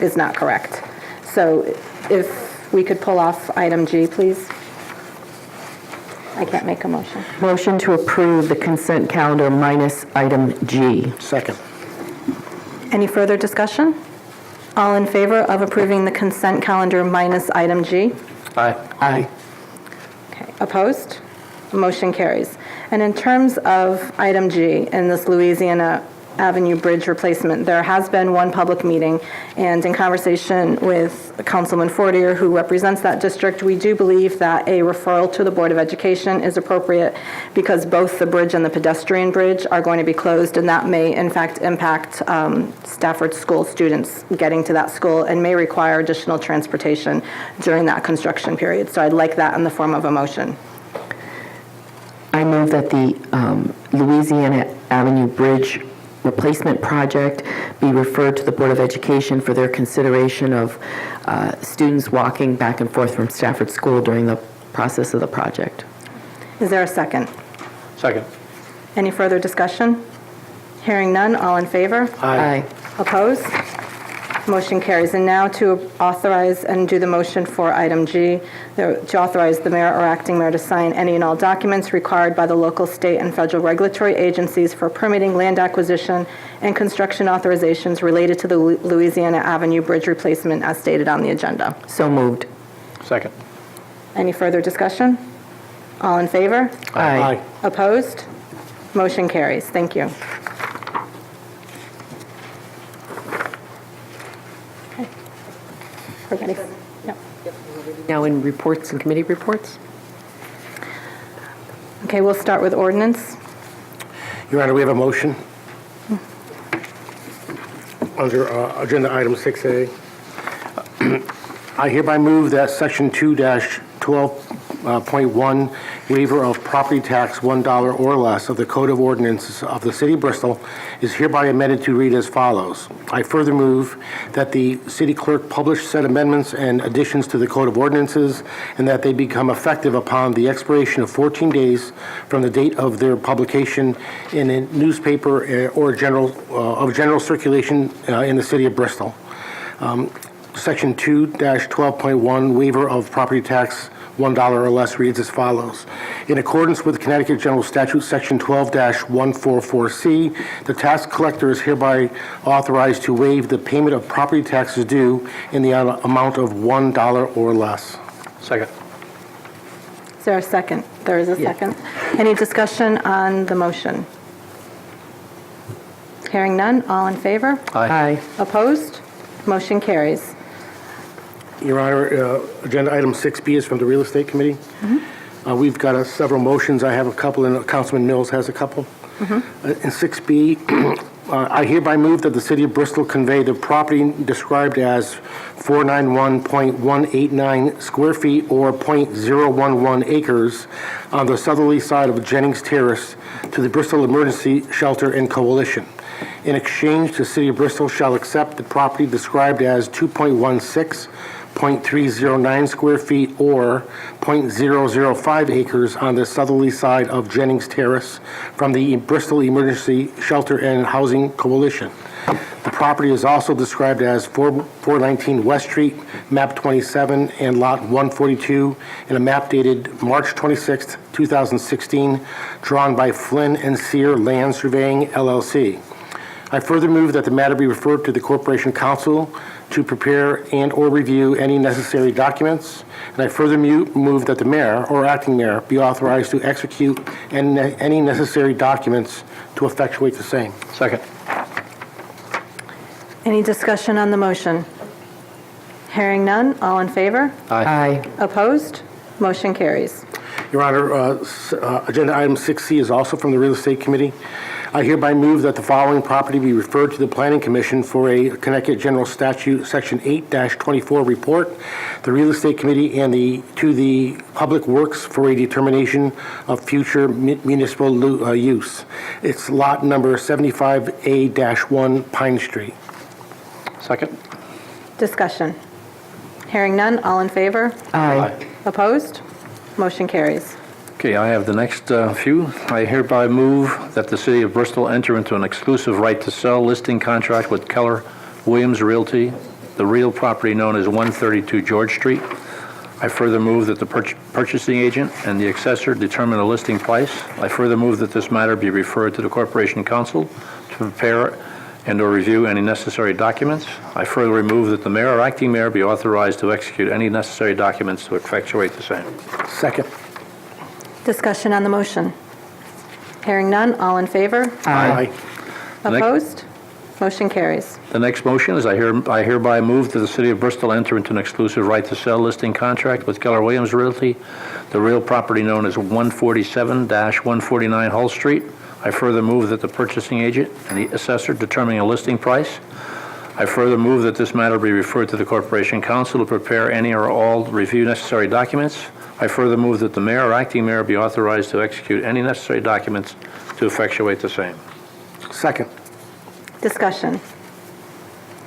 is not correct. So if we could pull off item G, please. I can't make a motion. Motion to approve the consent calendar minus item G. Second. Any further discussion? All in favor of approving the consent calendar minus item G? Aye. Aye. Okay, opposed? Motion carries. And in terms of item G in this Louisiana Avenue Bridge replacement, there has been one public meeting, and in conversation with Councilman Fortier, who represents that district, we do believe that a referral to the Board of Education is appropriate because both the bridge and the pedestrian bridge are going to be closed, and that may in fact impact Stafford School students getting to that school and may require additional transportation during that construction period. So I'd like that in the form of a motion. I move that the Louisiana Avenue Bridge replacement project be referred to the Board of Education for their consideration of students walking back and forth from Stafford School during the process of the project. Is there a second? Second. Any further discussion? Hearing none, all in favor? Aye. Opposed? Motion carries. And now to authorize and do the motion for item G, to authorize the mayor or acting mayor to sign any and all documents required by the local, state, and federal regulatory agencies for permitting, land acquisition, and construction authorizations related to the Louisiana Avenue Bridge replacement as stated on the agenda. So moved. Second. Any further discussion? All in favor? Aye. Opposed? Motion carries. Thank you. Okay. We're ready. Yep. Now in reports and committee reports? Okay, we'll start with ordinance. Your Honor, we have a motion under agenda item 6A. I hereby move that section 2-12.1 waiver of property tax $1 or less of the Code of Ordinances of the City of Bristol is hereby amended to read as follows. I further move that the city clerk publish said amendments and additions to the Code of Ordinances and that they become effective upon the expiration of 14 days from the date of their publication in a newspaper or general circulation in the City of Bristol. Section 2-12.1 waiver of property tax $1 or less reads as follows. In accordance with Connecticut General Statute Section 12-144C, the tax collector is hereby authorized to waive the payment of property taxes due in the amount of $1 or less. Second. Is there a second? There is a second. Any discussion on the motion? Hearing none, all in favor? Aye. Opposed? Motion carries. Your Honor, agenda item 6B is from the Real Estate Committee. We've got several motions. I have a couple, and Councilman Mills has a couple. In 6B, I hereby move that the City of Bristol convey the property described as 491.189 square feet or .011 acres on the southerly side of Jennings Terrace to the Bristol Emergency Shelter and Coalition. In exchange, the City of Bristol shall accept the property described as 2.309 square feet or .005 acres on the southerly side of Jennings Terrace from the Bristol Emergency Shelter and Housing Coalition. The property is also described as 419 West Street, map 27, and lot 142, in a map dated March 26, 2016, drawn by Flynn and Sear Land Surveying, LLC. I further move that the matter be referred to the Corporation Council to prepare and or review any necessary documents. And I further move that the mayor or acting mayor be authorized to execute any necessary documents to effectuate the same. Second. Any discussion on the motion? Hearing none, all in favor? Aye. Opposed? Motion carries. Your Honor, agenda item 6C is also from the Real Estate Committee. I hereby move that the following property be referred to the Planning Commission for a Connecticut General Statute Section 8-24 report, the Real Estate Committee, and to the Public Works for a determination of future municipal use. It's lot number 75A-1 Pine Street. Second. Discussion. Hearing none, all in favor? Aye. Opposed? Motion carries. Okay, I have the next few. I hereby move that the City of Bristol enter into an exclusive right to sell listing contract with Keller Williams Realty, the real property known as 132 George Street. I further move that the purchasing agent and the assessor determine a listing price. I further move that this matter be referred to the Corporation Council to prepare and or review any necessary documents. I further move that the mayor or acting mayor be authorized to execute any necessary documents to effectuate the same. Second. Discussion on the motion. Hearing none, all in favor? Aye. Opposed? Motion carries. The next motion is I hereby move that the City of Bristol enter into an exclusive right to sell listing contract with Keller Williams Realty, the real property known as 147-149 Hull Street. I further move that the purchasing agent and the assessor determining a listing price. I further move that this matter be referred to the Corporation Council to prepare any or all review necessary documents. I further move that the mayor or acting mayor be authorized to execute any necessary documents to effectuate the same. Second. Discussion.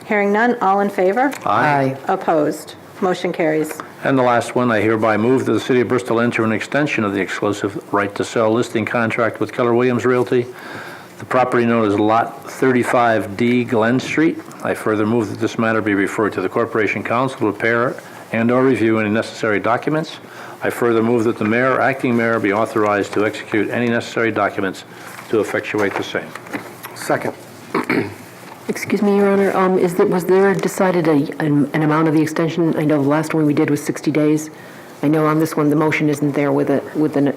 Hearing none, all in favor? Aye. Opposed? Motion carries. And the last one, I hereby move that the City of Bristol enter an extension of the exclusive right to sell listing contract with Keller Williams Realty, the property known as Lot 35D Glen Street. I further move that this matter be referred to the Corporation Council to prepare and/or review any necessary documents. I further move that the mayor or acting mayor be authorized to execute any necessary documents to effectuate the same. Second. Excuse me, Your Honor, was there decided an amount of the extension? I know the last one we did was 60 days. I know on this one, the motion isn't there with an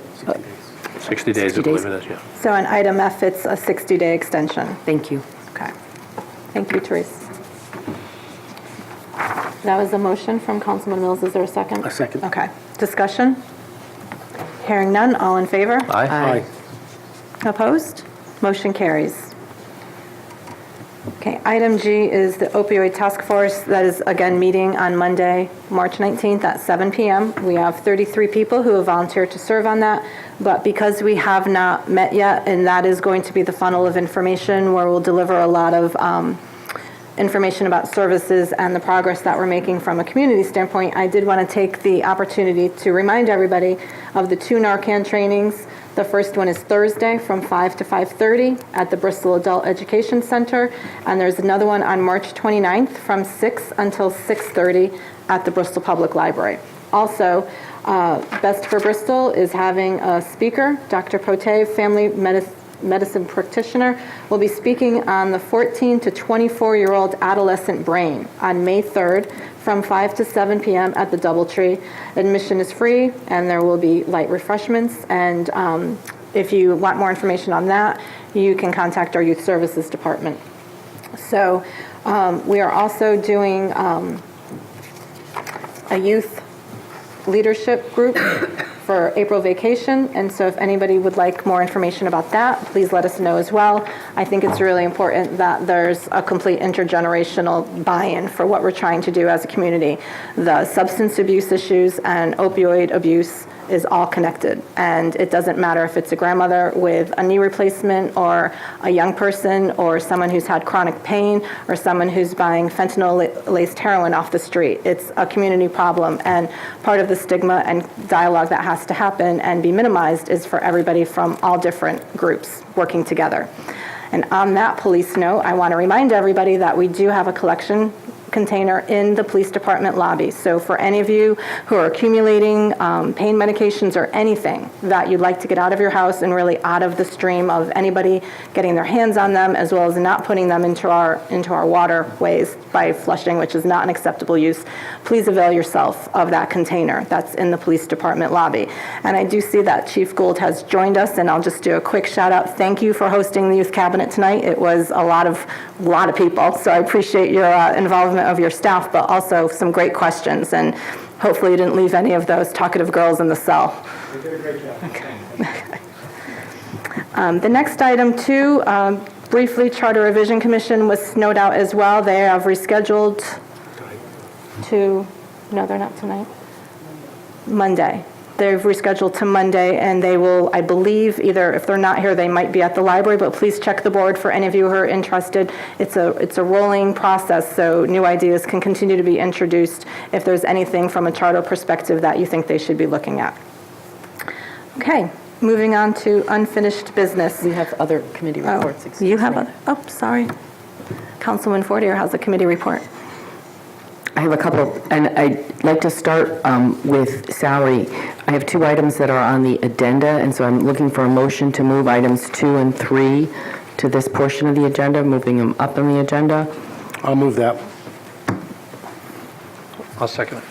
60 days, I believe it is, yeah. So on item F, it's a 60-day extension. Thank you. Okay. Thank you, Therese. That was a motion from Councilman Mills. Is there a second? A second. Okay. Discussion? Hearing none, all in favor? Aye. Opposed? Motion carries. Okay, item G is the opioid task force that is again meeting on Monday, March 19th at 7 p.m. We have 33 people who have volunteered to serve on that, but because we have not met yet, and that is going to be the funnel of information where we'll deliver a lot of information about services and the progress that we're making from a community standpoint, I did want to take the opportunity to remind everybody of the 2 Narcan trainings. The first one is Thursday from 5 to 5:30 at the Bristol Adult Education Center, and there's another one on March 29th from 6 until 6:30 at the Bristol Public Library. Also, Best for Bristol is having a speaker, Dr. Pote, family medicine practitioner, will be speaking on the 14 to 24-year-old adolescent brain on May 3rd from 5 to 7 p.m. at the Doubletree. Admission is free, and there will be light refreshments. And if you want more information on that, you can contact our Youth Services Department. So we are also doing a youth leadership group for April vacation, and so if anybody would like more information about that, please let us know as well. I think it's really important that there's a complete intergenerational buy-in for what we're trying to do as a community. The substance abuse issues and opioid abuse is all connected, and it doesn't matter if it's a grandmother with a knee replacement or a young person or someone who's had chronic pain or someone who's buying fentanyl-laced heroin off the street. It's a community problem, and part of the stigma and dialogue that has to happen and be minimized is for everybody from all different groups working together. And on that police note, I want to remind everybody that we do have a collection container in the police department lobby. So for any of you who are accumulating pain medications or anything that you'd like to get out of your house and really out of the stream of anybody getting their hands on them, as well as not putting them into our waterways by flushing, which is not an acceptable use, please avail yourself of that container that's in the police department lobby. And I do see that Chief Gould has joined us, and I'll just do a quick shout out. Thank you for hosting the youth cabinet tonight. It was a lot of people, so I appreciate your involvement of your staff, but also some great questions, and hopefully you didn't leave any of those talkative girls in the cell. You did a great job. Okay. The next item, too, briefly, Charter Revision Commission was snowed out as well. They have rescheduled to, no, they're not tonight, Monday. They've rescheduled to Monday, and they will, I believe, either if they're not here, they might be at the library, but please check the board for any of you who are interested. It's a rolling process, so new ideas can continue to be introduced if there's anything from a charter perspective that you think they should be looking at. Okay, moving on to unfinished business. We have other committee reports. Oh, you have other, oh, sorry. Councilman Fortier has a committee report. I have a couple, and I'd like to start with salary. I have 2 items that are on the addenda, and so I'm looking for a motion to move items 2 and 3 to this portion of the agenda, moving them up on the agenda. I'll move that. I'll second it.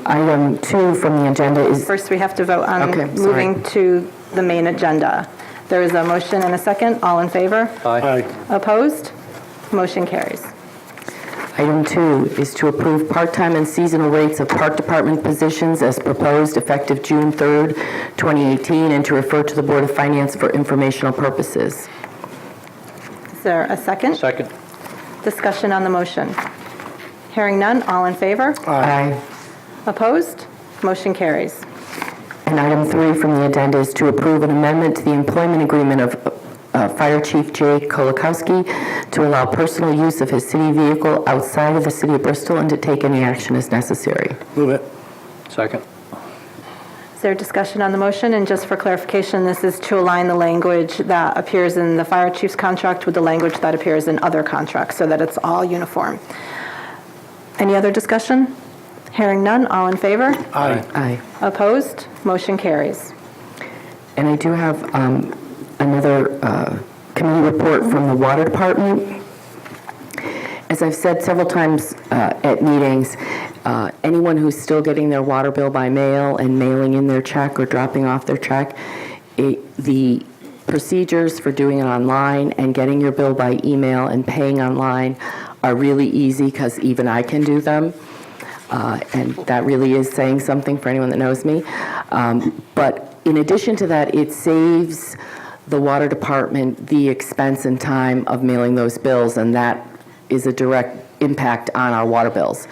Item 2 from the agenda is... First, we have to vote on Okay, moving to the main agenda. There is a motion and a second. All in favor? Aye. Opposed? Motion carries. Item 2 is to approve part-time and seasonal rates of park department positions as proposed effective June 3rd, 2018, and to refer to the Board of Finance for informational purposes. Is there a second? Second. Discussion on the motion. Hearing none, all in favor? Aye. Opposed? Motion carries. And item 3 from the agenda is to approve an amendment to the employment agreement of Fire Chief Jay Kolakowski to allow personal use of his city vehicle outside of the city of Bristol and to take any action as necessary. Move it. Second. Is there discussion on the motion? And just for clarification, this is to align the language that appears in the fire chief's contract with the language that appears in other contracts so that it's all uniform. Any other discussion? Hearing none, all in favor? Aye. Aye. Opposed? Motion carries. And I do have another committee report from the Water Department. As I've said several times at meetings, anyone who's still getting their water bill by mail and mailing in their check or dropping off their check, the procedures for doing it online and getting your bill by email and paying online are really easy because even I can do them. And that really is saying something for anyone that knows me. But in addition to that, it saves the water department the expense and time of mailing those bills, and that is a direct impact on our water bills.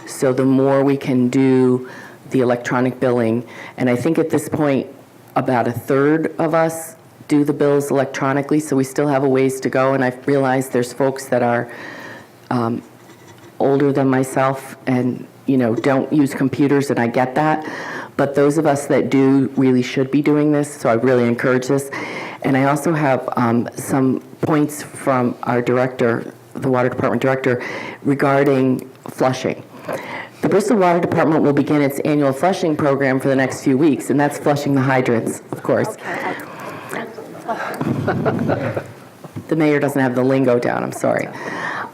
So the more we can do the electronic billing, and I think at this point, about a third of us do the bills electronically, so we still have a ways to go, and I've realized there's folks that are older than myself and don't use computers, and I get that. But those of us that do really should be doing this, so I really encourage this. And I also have some points from our director, the Water Department director, regarding flushing. The Bristol Water Department will begin its annual flushing program for the next few weeks, and that's flushing the hydrants, of course. The mayor doesn't have the lingo down, I'm sorry.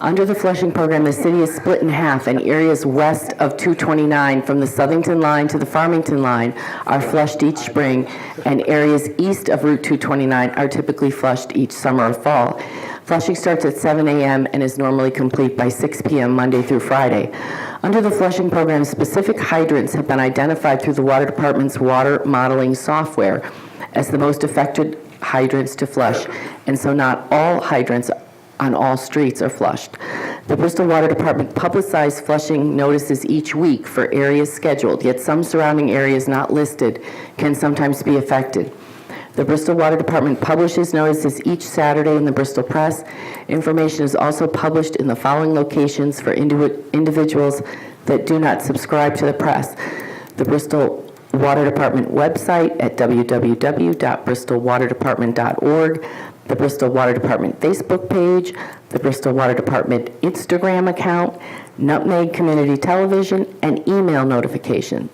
Under the flushing program, the city is split in half, and areas west of 229 from the Southington line to the Farmington line are flushed each spring, and areas east of Route 229 are typically flushed each summer or fall. Flushing starts at 7 a.m. and is normally complete by 6 p.m. Monday through Friday. Under the flushing program, specific hydrants have been identified through the Water Department's water modeling software as the most affected hydrants to flush, and so not all hydrants on all streets are flushed. The Bristol Water Department publicizes flushing notices each week for areas scheduled, yet some surrounding areas not listed can sometimes be affected. The Bristol Water Department publishes notices each Saturday in the Bristol Press. Information is also published in the following locations for individuals that do not subscribe to the press: the Bristol Water Department website at www.bristolwaterdepartment.org, the Bristol Water Department Facebook page, the Bristol Water Department Instagram account, Nutmeg Community Television, and email notification.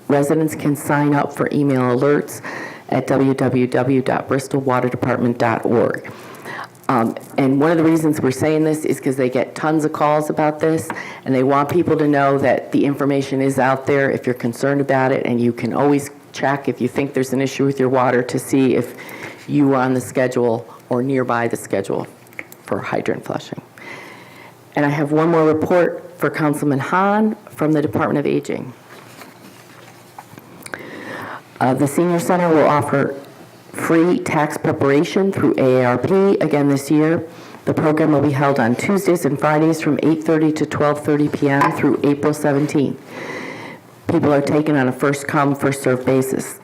Residents can sign up for email alerts at www.bristolwaterdepartment.org. And one of the reasons we're saying this is because they get tons of calls about this, and they want people to know that the information is out there if you're concerned about it, and you can always check if you think there's an issue with your water to see if you are on the schedule or nearby the schedule for hydrant flushing. And I have one more report for Councilman Hahn from the Department of Aging. The Senior Center will offer free tax preparation through AARP again this year. The program will be held on Tuesdays and Fridays from 8:30 to 12:30 p.m. through April 17th. People are taken on a first-come, first-served basis.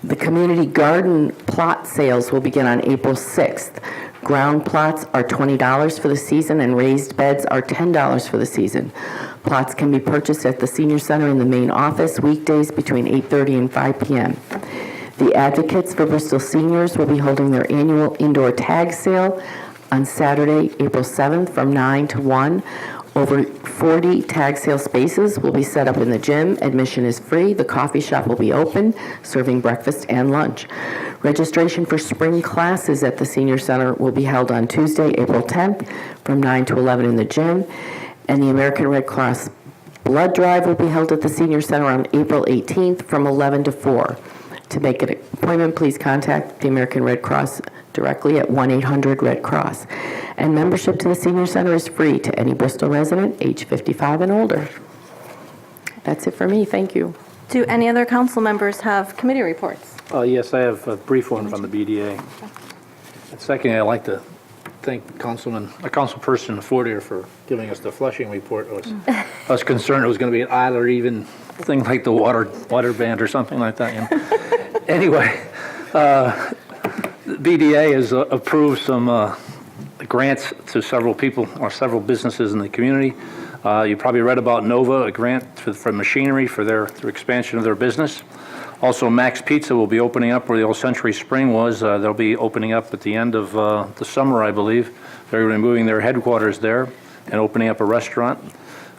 The community garden plot sales will begin on April 6th. Ground plots are $20 for the season, and raised beds are $10 for the season. Plots can be purchased at the Senior Center in the main office weekdays between 8:30 and 5 p.m. The Advocates for Bristol Seniors will be holding their annual indoor tag sale on Saturday, April 7th from 9 to 1. Over 40 tag sale spaces will be set up in the gym. Admission is free. The coffee shop will be open, serving breakfast and lunch. Registration for spring classes at the Senior Center will be held on Tuesday, April 10th from 9 to 11 in the gym. And the American Red Cross Blood Drive will be held at the Senior Center on April 18th from 11 to 4. To make an appointment, please contact the American Red Cross directly at 1-800-RED-CROSS. And membership to the Senior Center is free to any Bristol resident age 55 and older. That's it for me. Thank you. Do any other council members have committee reports? Yes, I have a brief one from the BDA. And secondly, I'd like to thank Councilperson Fortier for giving us the flushing report. I was concerned it was going to be an odd or even thing like the water band or something like that. Anyway, The BDA has approved some grants to several people or several businesses in the community. You probably read about Nova, a grant for machinery for their expansion of their business. Also, Max Pizza will be opening up where the old Century Spring was. They'll be opening up at the end of the summer, I believe. They're going to be moving their headquarters there and opening up a restaurant.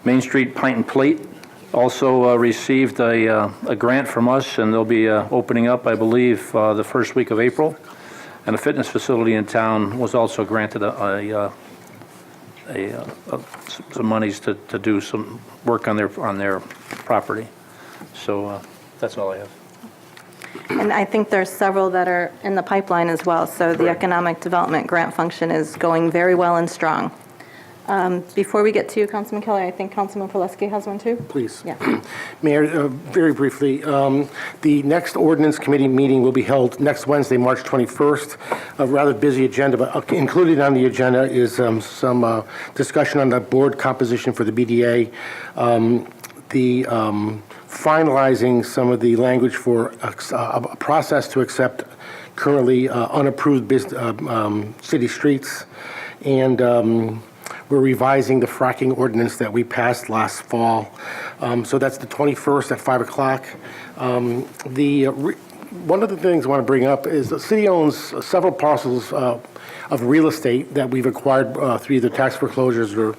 Main Street Pint and Plate also received a grant from us, and they'll be opening up, I believe, the first week of April. And a fitness facility in town was also granted some monies to do some work on their property. So that's all I have. And I think there's several that are in the pipeline as well. So the economic development grant function is going very well and strong. Before we get to you, Councilman Keller, I think Councilman Proleski has one too. Please. Yeah. Mayor, very briefly, the next ordinance committee meeting will be held next Wednesday, March 21st. A rather busy agenda, but included on the agenda is some discussion on the board composition for the BDA, finalizing some of the language for a process to accept currently unapproved city streets, and we're revising the fracking ordinance that we passed last fall. So that's the 21st at 5 o'clock. One of the things I want to bring up is the city owns several parcels of real estate that we've acquired through either tax foreclosures or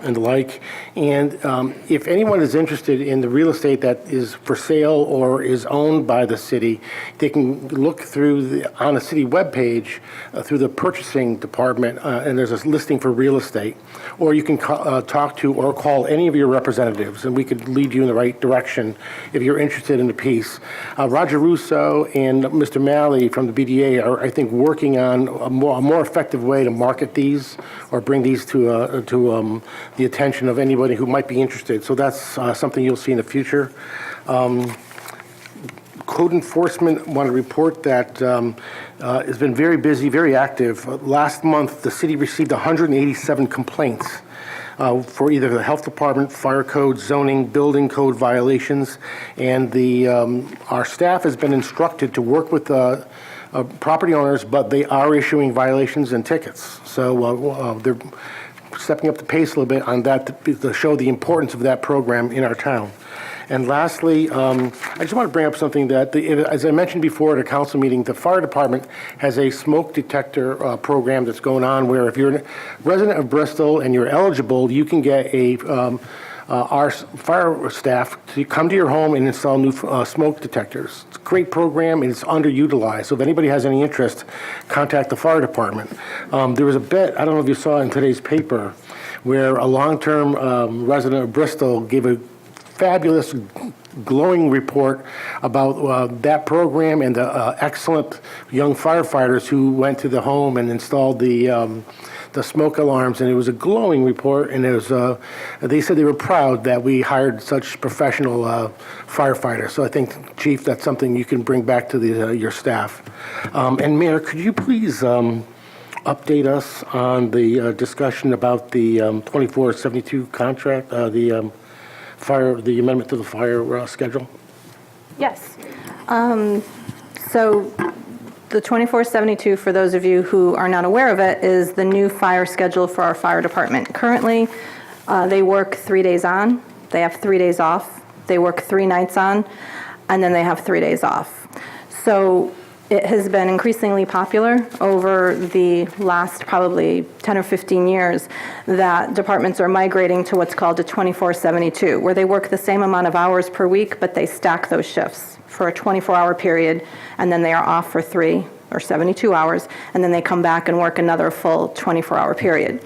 and the like. And if anyone is interested in the real estate that is for sale or is owned by the city, they can look through on the city webpage through the purchasing department, and there's a listing for real estate. Or you can talk to or call any of your representatives, and we could lead you in the right direction if you're interested in the piece. Roger Russo and Mr. Malley from the BDA are, I think, working on a more effective way to market these or bring these to the attention of anybody who might be interested. So that's something you'll see in the future. Code enforcement want to report that has been very busy, very active. Last month, the city received 187 complaints for either the health department, fire code, zoning, building code violations, and our staff has been instructed to work with property owners, but they are issuing violations and tickets. So they're stepping up the pace a little bit on that to show the importance of that program in our town. And lastly, I just want to bring up something that, as I mentioned before at a council meeting, the fire department has a smoke detector program that's going on where if you're a resident of Bristol and you're eligible, you can get our fire staff to come to your home and install new smoke detectors. It's a great program and it's underutilized. So if anybody has any interest, contact the fire department. There was a bet, I don't know if you saw in today's paper, where a long-term resident of Bristol gave a fabulous, glowing report about that program and the excellent young firefighters who went to the home and installed the smoke alarms, and it was a glowing report, and it was, they said they were proud that we hired such professional firefighters. So I think, Chief, that's something you can bring back to your staff. And Mayor, could you please update us on the discussion about the 2472 contract, the amendment to the fire schedule? Yes. So the 2472, for those of you who are not aware of it, is the new fire schedule for our fire department. Currently, they work 3 days on, they have 3 days off, they work 3 nights on, and then they have 3 days off. So it has been increasingly popular over the last probably 10 or 15 years that departments are migrating to what's called a 2472, where they work the same amount of hours per week, but they stack those shifts for a 24-hour period, and then they are off for 3 or 72 hours, and then they come back and work another full 24-hour period.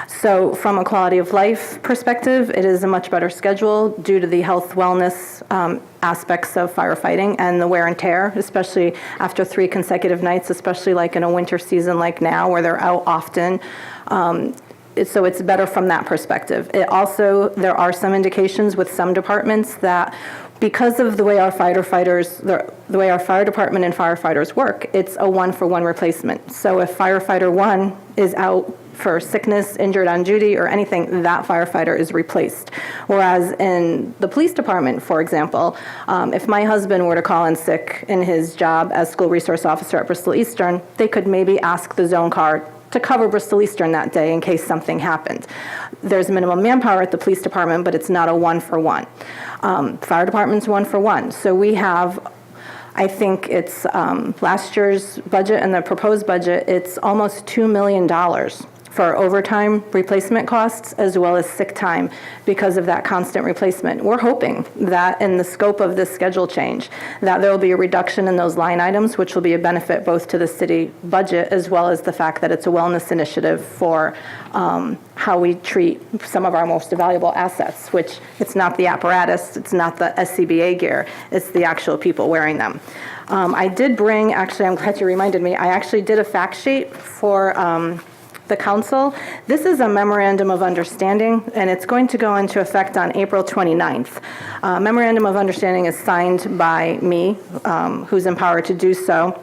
So from a quality of life perspective, it is a much better schedule due to the health wellness aspects of firefighting and the wear and tear, especially after 3 consecutive nights, especially like in a winter season like now where they're out often. So it's better from that perspective. It also, there are some indications with some departments that because of the way our firefighters, the way our fire department and firefighters work, it's a 1-for-1 replacement. So if firefighter 1 is out for sickness, injured on duty, or anything, that firefighter is replaced. Whereas in the police department, for example, if my husband were to call in sick in his job as school resource officer at Bristol Eastern, they could maybe ask the zone car to cover Bristol Eastern that day in case something happened. There's minimum manpower at the police department, but it's not a one-for-one. Fire department's one-for-one. So we have, I think it's last year's budget and the proposed budget, it's almost $2 million for overtime replacement costs as well as sick time because of that constant replacement. We're hoping that in the scope of this schedule change, that there will be a reduction in those line items, which will be a benefit both to the city budget as well as the fact that it's a wellness initiative for how we treat some of our most valuable assets, which it's not the apparatus, it's not the SCBA gear, it's the actual people wearing them. I did bring, actually, I'm glad you reminded me, I actually did a fact sheet for the council. This is a memorandum of understanding, and it's going to go into effect on April 29th. Memorandum of understanding is signed by me, who's empowered to do so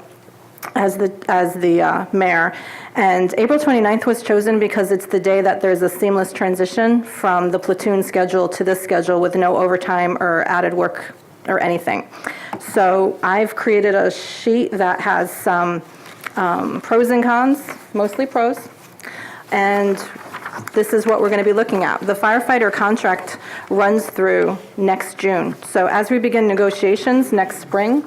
as the mayor. And April 29th was chosen because it's the day that there's a seamless transition from the platoon schedule to this schedule with no overtime or added work or anything. So I've created a sheet that has some pros and cons, mostly pros. And this is what we're going to be looking at. The firefighter contract runs through next June. So as we begin negotiations next spring,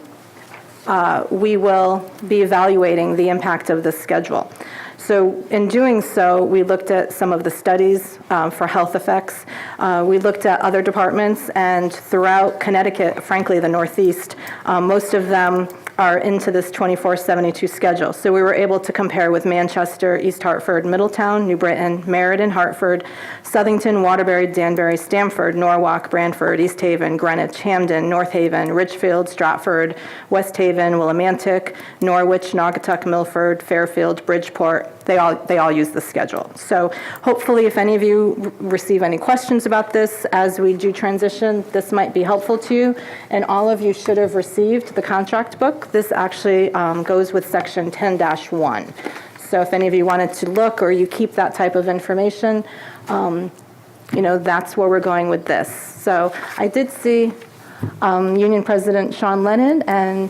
we will be evaluating the impact of this schedule. So in doing so, we looked at some of the studies for health effects. We looked at other departments, and throughout Connecticut, frankly, the Northeast, most of them are into this 24/72 schedule. So we were able to compare with Manchester, East Hartford, Middletown, New Britain, Meriden, Hartford, Southington, Waterbury, Danbury, Stamford, Norwalk, Branford, East Haven, Greenwich, Hamden, North Haven, Richfield, Stratford, West Haven, Willimantic, Norwich, Naugatuck, Milford, Fairfield, Bridgeport. They all use the schedule. So hopefully if any of you receive any questions about this as we do transition, this might be helpful to you. And all of you should have received the contract book. This actually goes with section 10-1. So if any of you wanted to look or you keep that type of information, that's where we're going with this. So I did see Union President Sean Lennon and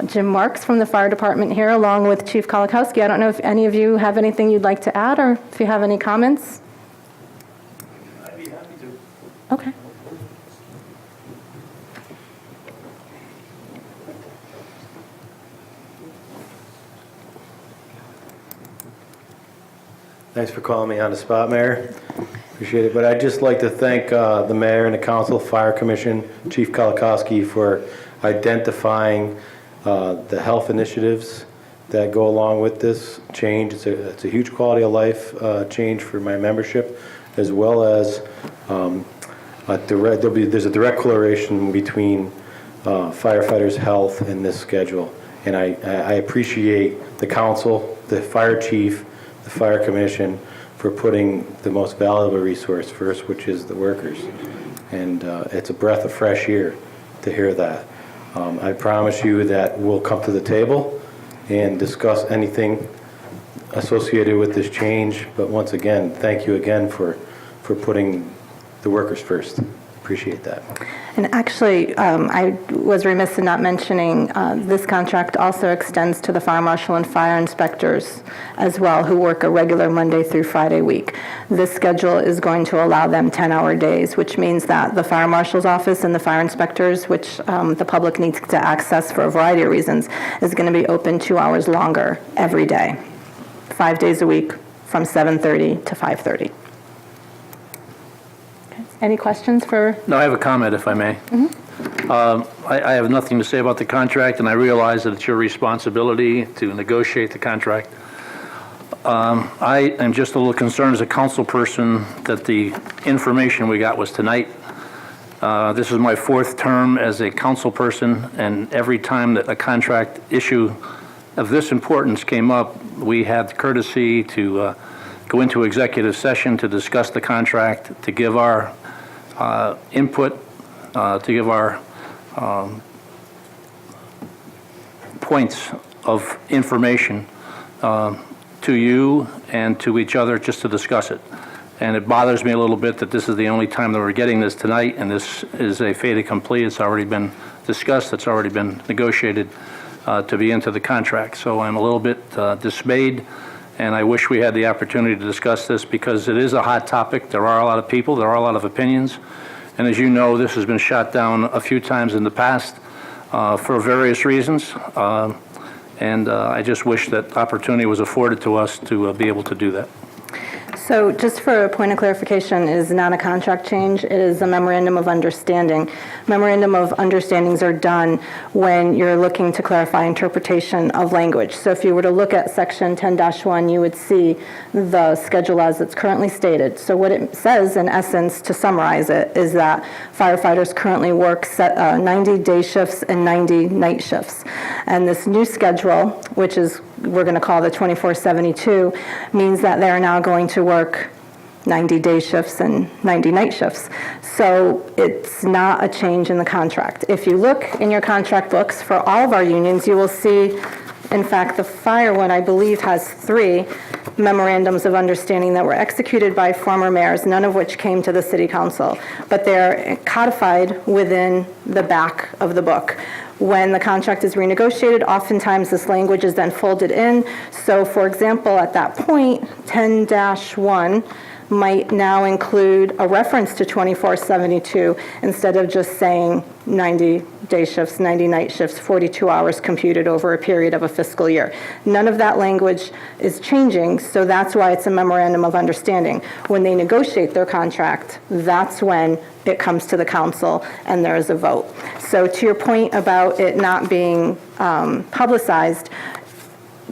Jim Marks from the fire department here, along with Chief Kolakowski. I don't know if any of you have anything you'd like to add or if you have any comments. I'd be happy to. Okay. Thanks for calling me on the spot, Mayor. Appreciate it. But I'd just like to thank the Mayor and the Council, Fire Commission, Chief Kolakowski for identifying the health initiatives that go along with this change. It's a huge quality of life change for my membership, as well as there's a direct correlation between firefighters' health and this schedule. And I appreciate the council, the fire chief, the fire commission for putting the most valuable resource first, which is the workers. And it's a breath of fresh air to hear that. I promise you that we'll come to the table and discuss anything associated with this change. But once again, thank you again for putting the workers first. Appreciate that. And actually, I was remiss in not mentioning this contract also extends to the fire marshal and fire inspectors as well, who work a regular Monday through Friday week. This schedule is going to allow them 10-hour days, which means that the fire marshal's office and the fire inspectors, which the public needs to access for a variety of reasons, is going to be open 2 hours longer every day, 5 days a week from 7:30 to 5:30. Any questions for? No, I have a comment, if I may. I have nothing to say about the contract, and I realize that it's your responsibility to negotiate the contract. I am just a little concerned as a council person that the information we got was tonight. This is my 4th term as a council person, and every time that a contract issue of this importance came up, we had the courtesy to go into executive session to discuss the contract, to give our input, to give our points of information to you and to each other just to discuss it. And it bothers me a little bit that this is the only time that we're getting this tonight, and this is a fait accompli. It's already been discussed, it's already been negotiated to be into the contract. So I'm a little bit dismayed, and I wish we had the opportunity to discuss this because it is a hot topic. There are a lot of people, there are a lot of opinions, and as you know, this has been shot down a few times in the past for various reasons. And I just wish that opportunity was afforded to us to be able to do that. So just for a point of clarification, it is not a contract change, it is a memorandum of understanding. Memorandum of understandings are done when you're looking to clarify interpretation of language. So if you were to look at section 10-1, you would see the schedule as it's currently stated. So what it says, in essence, to summarize it, is that firefighters currently work 90 day shifts and 90 night shifts. And this new schedule, which is we're going to call the 2472, means that they're now going to work 90 day shifts and 90 night shifts. So it's not a change in the contract. If you look in your contract books for all of our unions, you will see, in fact, the fire one, I believe, has 3 memorandums of understanding that were executed by former mayors, none of which came to the city council, but they're codified within the back of the book. When the contract is renegotiated, oftentimes this language is then folded in. So for example, at that point, 10-1 might now include a reference to 2472 instead of just saying 90 day shifts, 90 night shifts, 42 hours computed over a period of a fiscal year. None of that language is changing, so that's why it's a memorandum of understanding. When they negotiate their contract, that's when it comes to the council and there is a vote. So to your point about it not being publicized,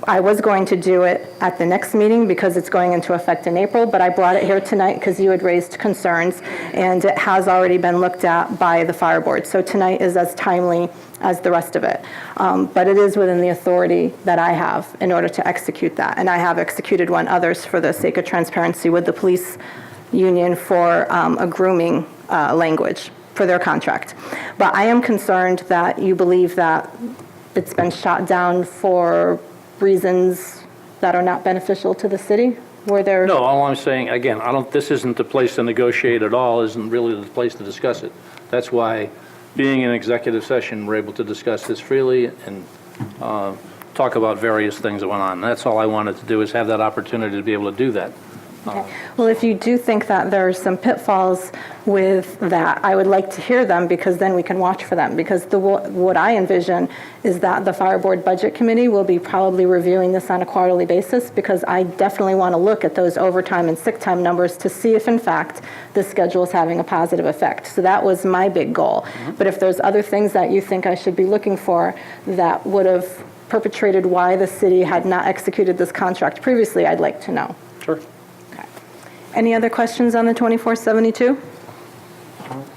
I was going to do it at the next meeting because it's going into effect in April, but I brought it here tonight because you had raised concerns, and it has already been looked at by the fire board. So tonight is as timely as the rest of it. But it is within the authority that I have in order to execute that. And I have executed one others for the sake of transparency with the police union for a grooming language for their contract. But I am concerned that you believe that it's been shot down for reasons that are not beneficial to the city? Were there? No, all I'm saying, again, this isn't the place to negotiate at all, isn't really the place to discuss it. That's why, being in executive session, we're able to discuss this freely and talk about various things that went on. That's all I wanted to do, is have that opportunity to be able to do that. Okay. Well, if you do think that there are some pitfalls with that, I would like to hear them, because then we can watch for them. Because what I envision is that the Fire Board Budget Committee will be probably reviewing this on a quarterly basis, because I definitely want to look at those overtime and sick time numbers to see if, in fact, the schedule is having a positive effect. So that was my big goal. Mm-hmm. But if there's other things that you think I should be looking for that would have perpetrated why the city had not executed this contract previously, I'd like to know. Sure. Any other questions on the 2472?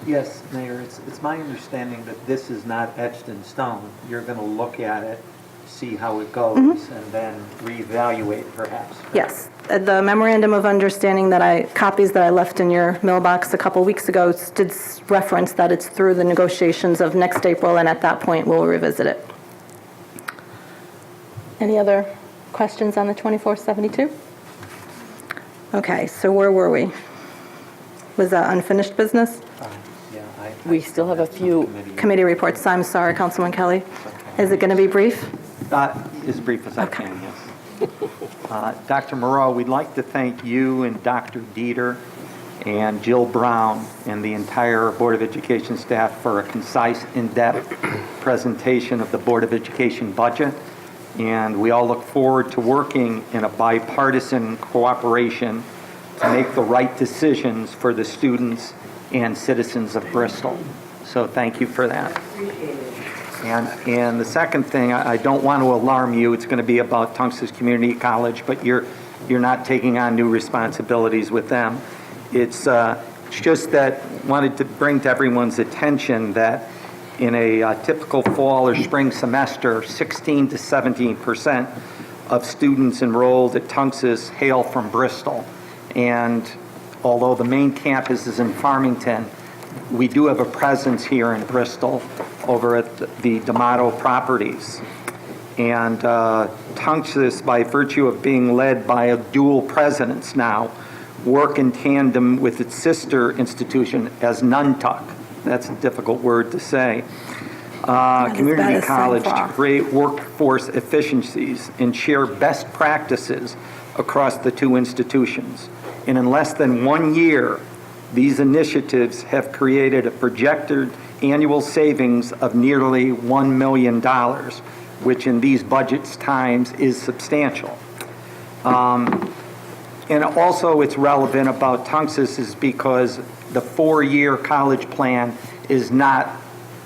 Yes, Mayor, it's my understanding that this is not etched in stone. You're going to look at it, see how it goes, and then reevaluate perhaps. Yes. The memorandum of understanding copies that I left in your mailbox a couple weeks ago did reference that it's through the negotiations of next April, and at that point we'll revisit it. Any other questions on the 2472? Okay, so where were we? Was that unfinished business? We still have a few Committee reports. I'm sorry, Councilman Kelly. Is it going to be brief? As brief as I can, yes. Dr. Moreau, we'd like to thank you and Dr. Dieter and Jill Brown and the entire Board of Education staff for a concise, in-depth presentation of the Board of Education budget. And we all look forward to working in a bipartisan cooperation to make the right decisions for the students and citizens of Bristol. So thank you for that. And the second thing, I don't want to alarm you, it's going to be about Tungus Community College, but you're not taking on new responsibilities with them. It's just that wanted to bring to everyone's attention that in a typical fall or spring semester, 16 to 17% of students enrolled at Tungus hail from Bristol. And although the main campus is in Farmington, we do have a presence here in Bristol over at the D'Amato properties. And Tunxus, by virtue of being led by a dual presidents now, work in tandem with its sister institution as Nuntuck. That's a difficult word to say. Community college to create workforce efficiencies and share best practices across the two institutions. And in less than 1 year, these initiatives have created a projected annual savings of nearly $1 million, which in these budgets times is substantial. And also it's relevant about Tunxus is because the 4-year college plan is not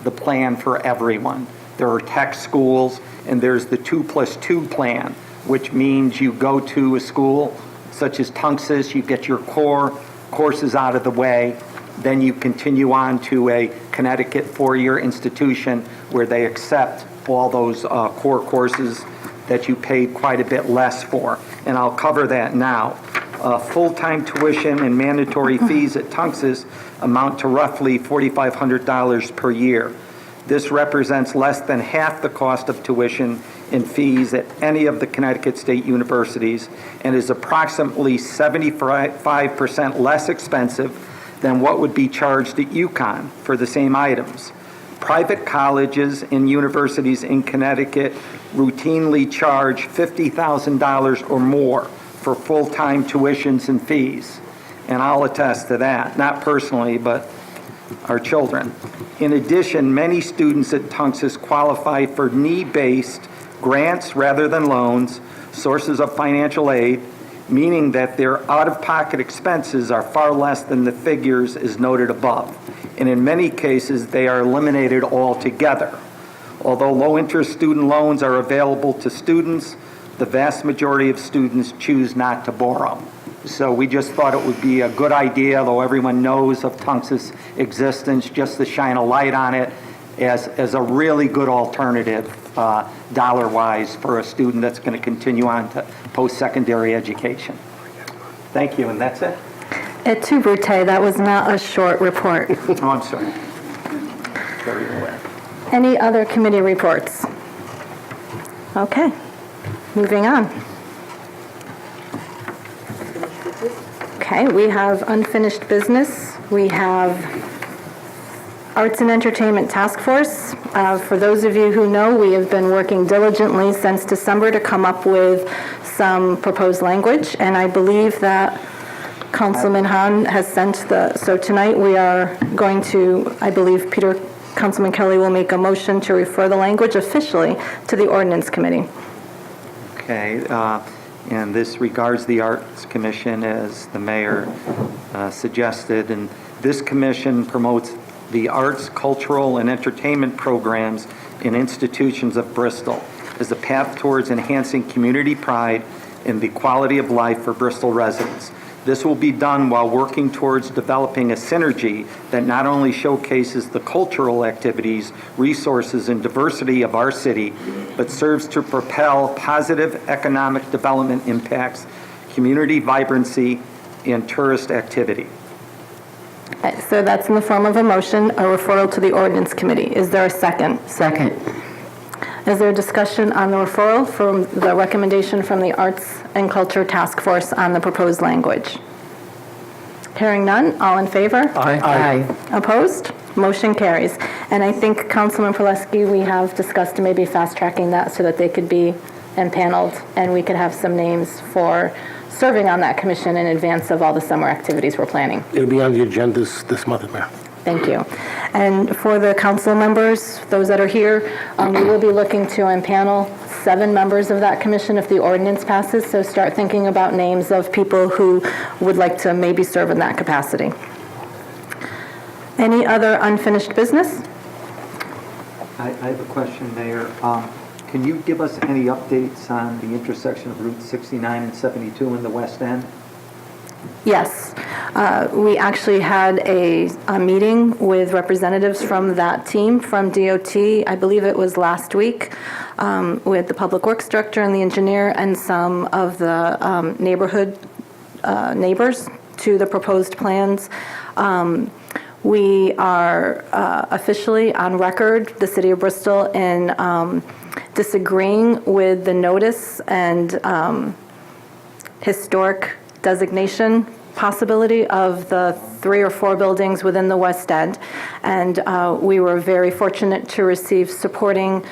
the plan for everyone. There are tech schools, and there's the 2+2 plan, which means you go to a school such as Tunxus, you get your core courses out of the way, then you continue on to a Connecticut 4-year institution where they accept all those core courses that you paid quite a bit less for. And I'll cover that now. Full-time tuition and mandatory fees at Tunxus amount to roughly $4,500 per year. This represents less than half the cost of tuition and fees at any of the Connecticut state universities and is approximately 75% less expensive than what would be charged at UConn for the same items. Private colleges and universities in Connecticut routinely charge $50,000 or more for full-time tuitions and fees. And I'll attest to that, not personally, but our children. In addition, many students at Tunxus qualify for need-based grants rather than loans, sources of financial aid, meaning that their out-of-pocket expenses are far less than the figures as noted above. And in many cases, they are eliminated altogether. Although low-interest student loans are available to students, the vast majority of students choose not to borrow. So we just thought it would be a good idea, though everyone knows of Tunxus' existence, just to shine a light on it as a really good alternative, dollar-wise, for a student that's going to continue on to post-secondary education. Thank you, and that's it. Et tu, Brute, that was not a short report. Oh, I'm sorry. Very aware. Any other committee reports? Okay, moving on. Okay, we have unfinished business. We have Arts and Entertainment Task Force. For those of you who know, we have been working diligently since December to come up with some proposed language, and I believe that Councilman Hahn has sent so tonight we are going to, I believe Councilman Kelly will make a motion to refer the language officially to the Ordinance Committee. Okay, and this regards the Arts Commission, as the mayor suggested, and this commission promotes the arts, cultural, and entertainment programs in institutions of Bristol as a path towards enhancing community pride and the quality of life for Bristol residents. This will be done while working towards developing a synergy that not only showcases the cultural activities, resources, and diversity of our city, but serves to propel positive economic development impacts, community vibrancy, and tourist activity. Okay, so that's in the form of a motion, a referral to the Ordinance Committee. Is there a second? Second. Is there a discussion on the referral from the recommendation from the Arts and Culture Task Force on the proposed language? Hearing none, all in favor? Aye. Opposed? Motion carries. And I think, Councilman Proleski, we have discussed maybe fast-tracking that so that they could be empaneled and we could have some names for serving on that commission in advance of all the summer activities we're planning. It'll be on the agenda this month, Mayor. Thank you. And for the council members, those that are here, we will be looking to empanel 7 members of that commission if the ordinance passes, so start thinking about names of people who would like to maybe serve in that capacity. Any other unfinished business? I have a question, Mayor. Can you give us any updates on the intersection of Route 69 and 72 in the West End? Yes. We actually had a meeting with representatives from that team from DOT, I believe it was last week, with the Public Works Director and the engineer and some of the neighborhood neighbors to the proposed plans. We are officially on record, the City of Bristol, in disagreeing with the notice and historic designation possibility of the 3 or 4 buildings within the West End. And we were very fortunate to receive supporting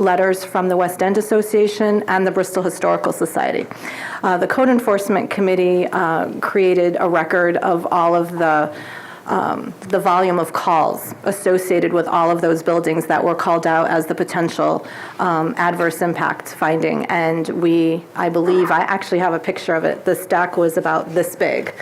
letters from the West End Association and the Bristol Historical Society. The Code Enforcement Committee created a record of all of the volume of calls associated with all of those buildings that were called out as the potential adverse impact finding. And I believe, I actually have a picture of it, the stack was about this big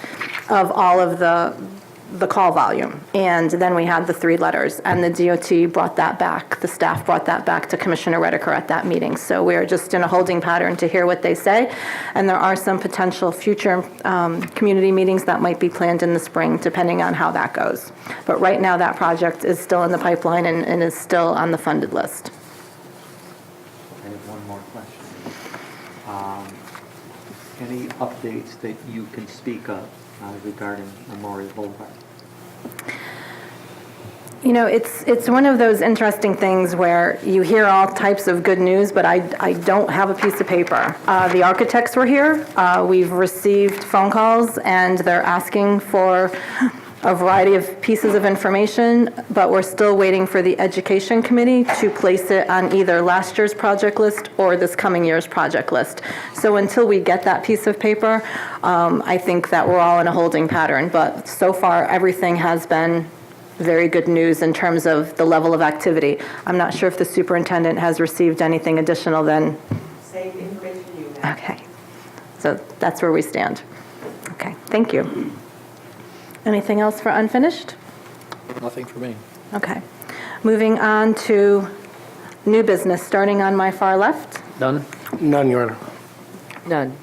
of all of the call volume. And then we had the 3 letters, and the DOT brought that back, the staff brought that back to Commissioner Rediker at that meeting. So we're just in a holding pattern to hear what they say. And there are some potential future community meetings that might be planned in the spring, depending on how that goes. But right now, that project is still in the pipeline and is still on the funded list. I have one more question. Any updates that you can speak of regarding Memorial Boulevard? You know, it's one of those interesting things where you hear all types of good news, but I don't have a piece of paper. The architects were here. We've received phone calls, and they're asking for a variety of pieces of information, but we're still waiting for the Education Committee to place it on either last year's project list or this coming year's project list. So until we get that piece of paper, I think that we're all in a holding pattern. But so far, everything has been very good news in terms of the level of activity. I'm not sure if the superintendent has received anything additional than... Same information you have. Okay. So that's where we stand. Okay, thank you. Anything else for unfinished? Nothing for me. Okay. Moving on to new business, starting on my far left. Done? None, Your Honor. None.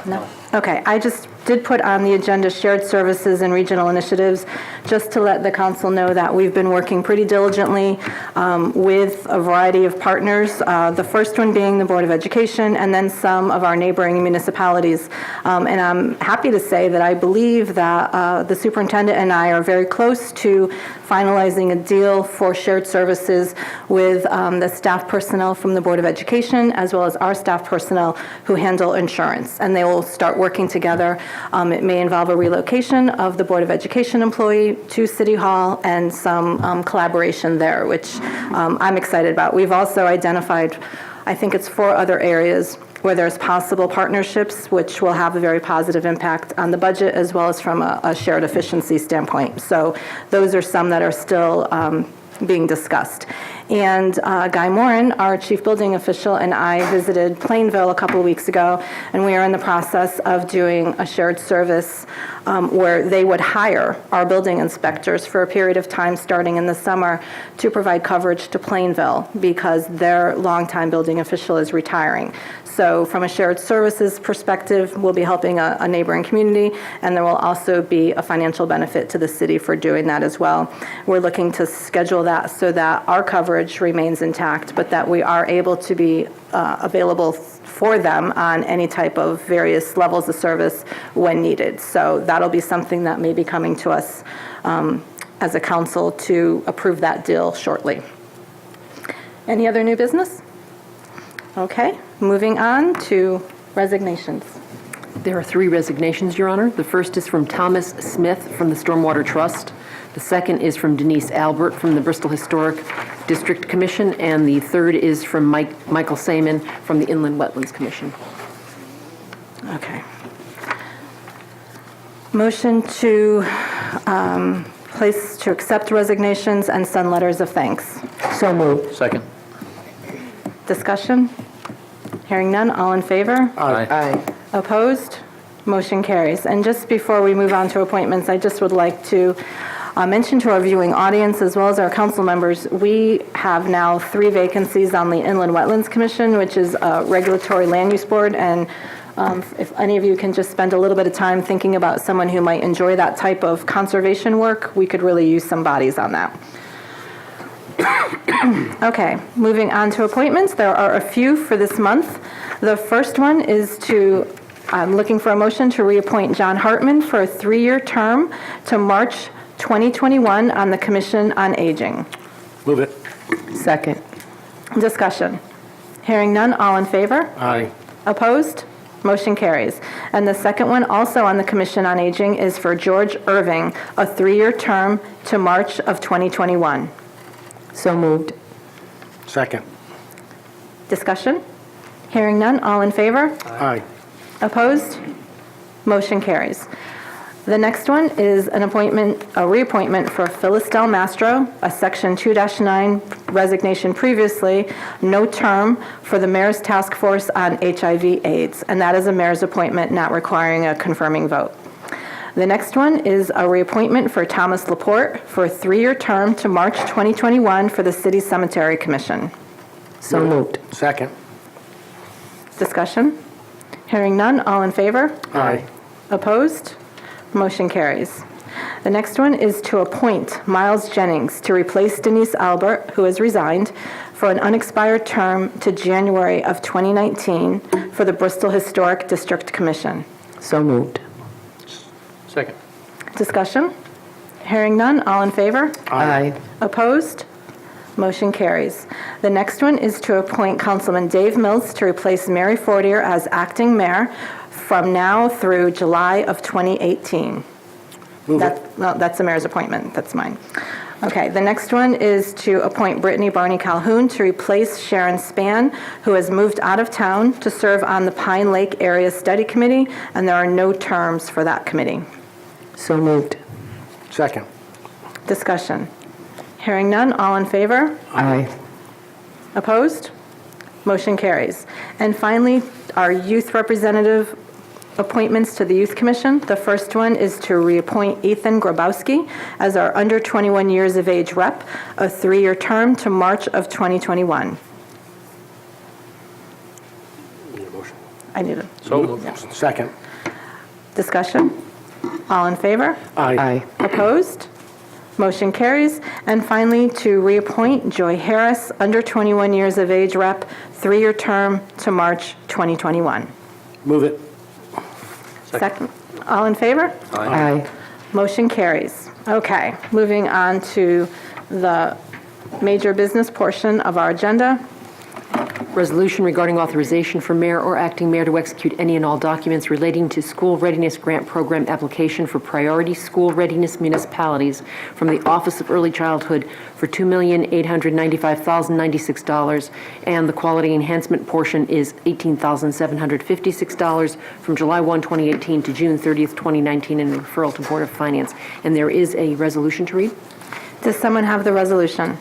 No? Okay, I just did put on the agenda shared services and regional initiatives, just to let the council know that we've been working pretty diligently with a variety of partners, the first one being the Board of Education, and then some of our neighboring municipalities. And I'm happy to say that I believe that the superintendent and I are very close to finalizing a deal for shared services with the staff personnel from the Board of Education, as well as our staff personnel who handle insurance. And they will start working together. It may involve a relocation of the Board of Education employee to City Hall and some collaboration there, which I'm excited about. We've also identified, I think it's 4 other areas where there's possible partnerships, which will have a very positive impact on the budget as well as from a shared efficiency standpoint. So those are some that are still being discussed. And Guy Morin, our chief building official, and I visited Plainville a couple of weeks ago, and we are in the process of doing a shared service where they would hire our building inspectors for a period of time starting in the summer to provide coverage to Plainville because their longtime building official is retiring. So from a shared services perspective, we'll be helping a neighboring community, and there will also be a financial benefit to the city for doing that as well. We're looking to schedule that so that our coverage remains intact, but that we are able to be available for them on any type of various levels of service when needed. So that'll be something that may be coming to us as a council to approve that deal shortly. Any other new business? Okay, moving on to resignations. There are 3 resignations, Your Honor. The first is from Thomas Smith from the Stormwater Trust. The second is from Denise Albert from the Bristol Historic District Commission. And the third is from Michael Saman from the Inland Wetlands Commission. Okay. Motion to accept resignations and send letters of thanks. So moved. Second. Discussion? Hearing none, all in favor? Aye. Opposed? Motion carries. And just before we move on to appointments, I just would like to mention to our viewing audience as well as our council members, we have now 3 vacancies on the Inland Wetlands Commission, which is a regulatory land use board. And if any of you can just spend a little bit of time thinking about someone who might enjoy that type of conservation work, we could really use some bodies on that. Okay, moving on to appointments. There are a few for this month. The first one is I'm looking for a motion to reappoint John Hartman for a 3-year term to March 2021 on the Commission on Aging. Move it. Second. Discussion. Hearing none, all in favor? Aye. Opposed? Motion carries. And the second one, also on the Commission on Aging, is for George Irving, a 3-year term to March of 2021. So moved. Second. Discussion? Hearing none, all in favor? Aye. Opposed? Motion carries. The next one is a reappointment for Phyllis Del Mastro, a Section 2-9 resignation previously, no term for the Mayor's Task Force on HIV/AIDS, and that is a mayor's appointment not requiring a confirming vote. The next one is a reappointment for Thomas Laporte for a 3-year term to March 2021 for the City Cemetery Commission. So moved. Second. Discussion? Hearing none, all in favor? Aye. Opposed? Motion carries. The next one is to appoint Miles Jennings to replace Denise Albert, who has resigned, for an unexpired term to January of 2019 for the Bristol Historic District Commission. So moved. Second. Discussion? Hearing none, all in favor? Aye. Opposed? Motion carries. The next one is to appoint Councilman Dave Mills to replace Mary Fortier as acting mayor from now through July of 2018. Move it. Well, that's the mayor's appointment. That's mine. Okay, the next one is to appoint Brittany Barney Calhoun to replace Sharon Spann, who has moved out of town to serve on the Pine Lake Area Study Committee, and there are no terms for that committee. So moved. Second. Discussion. Hearing none, all in favor? Aye. Opposed? Motion carries. And finally, our youth representative appointments to the Youth Commission. The first one is to reappoint Ethan Grabowski as our under 21 years of age rep, a 3-year term to March of 2021. Need a motion. I need a So moved. Second. discussion. All in favor? Aye. Opposed? Motion carries. And finally, to reappoint Joy Harris, under 21 years of age rep, 3-year term to March 2021. Move it. Second. All in favor? Aye. Motion carries. Okay, moving on to the major business portion of our agenda. Resolution regarding authorization for mayor or acting mayor to execute any and all documents relating to school readiness grant program application for priority school readiness municipalities from the Office of Early Childhood for $2,895,096, and the quality enhancement portion is $18,756 from July 1, 2018 to June 30th, 2019, and referral to Board of Finance. And there is a resolution to read. Does someone have the resolution?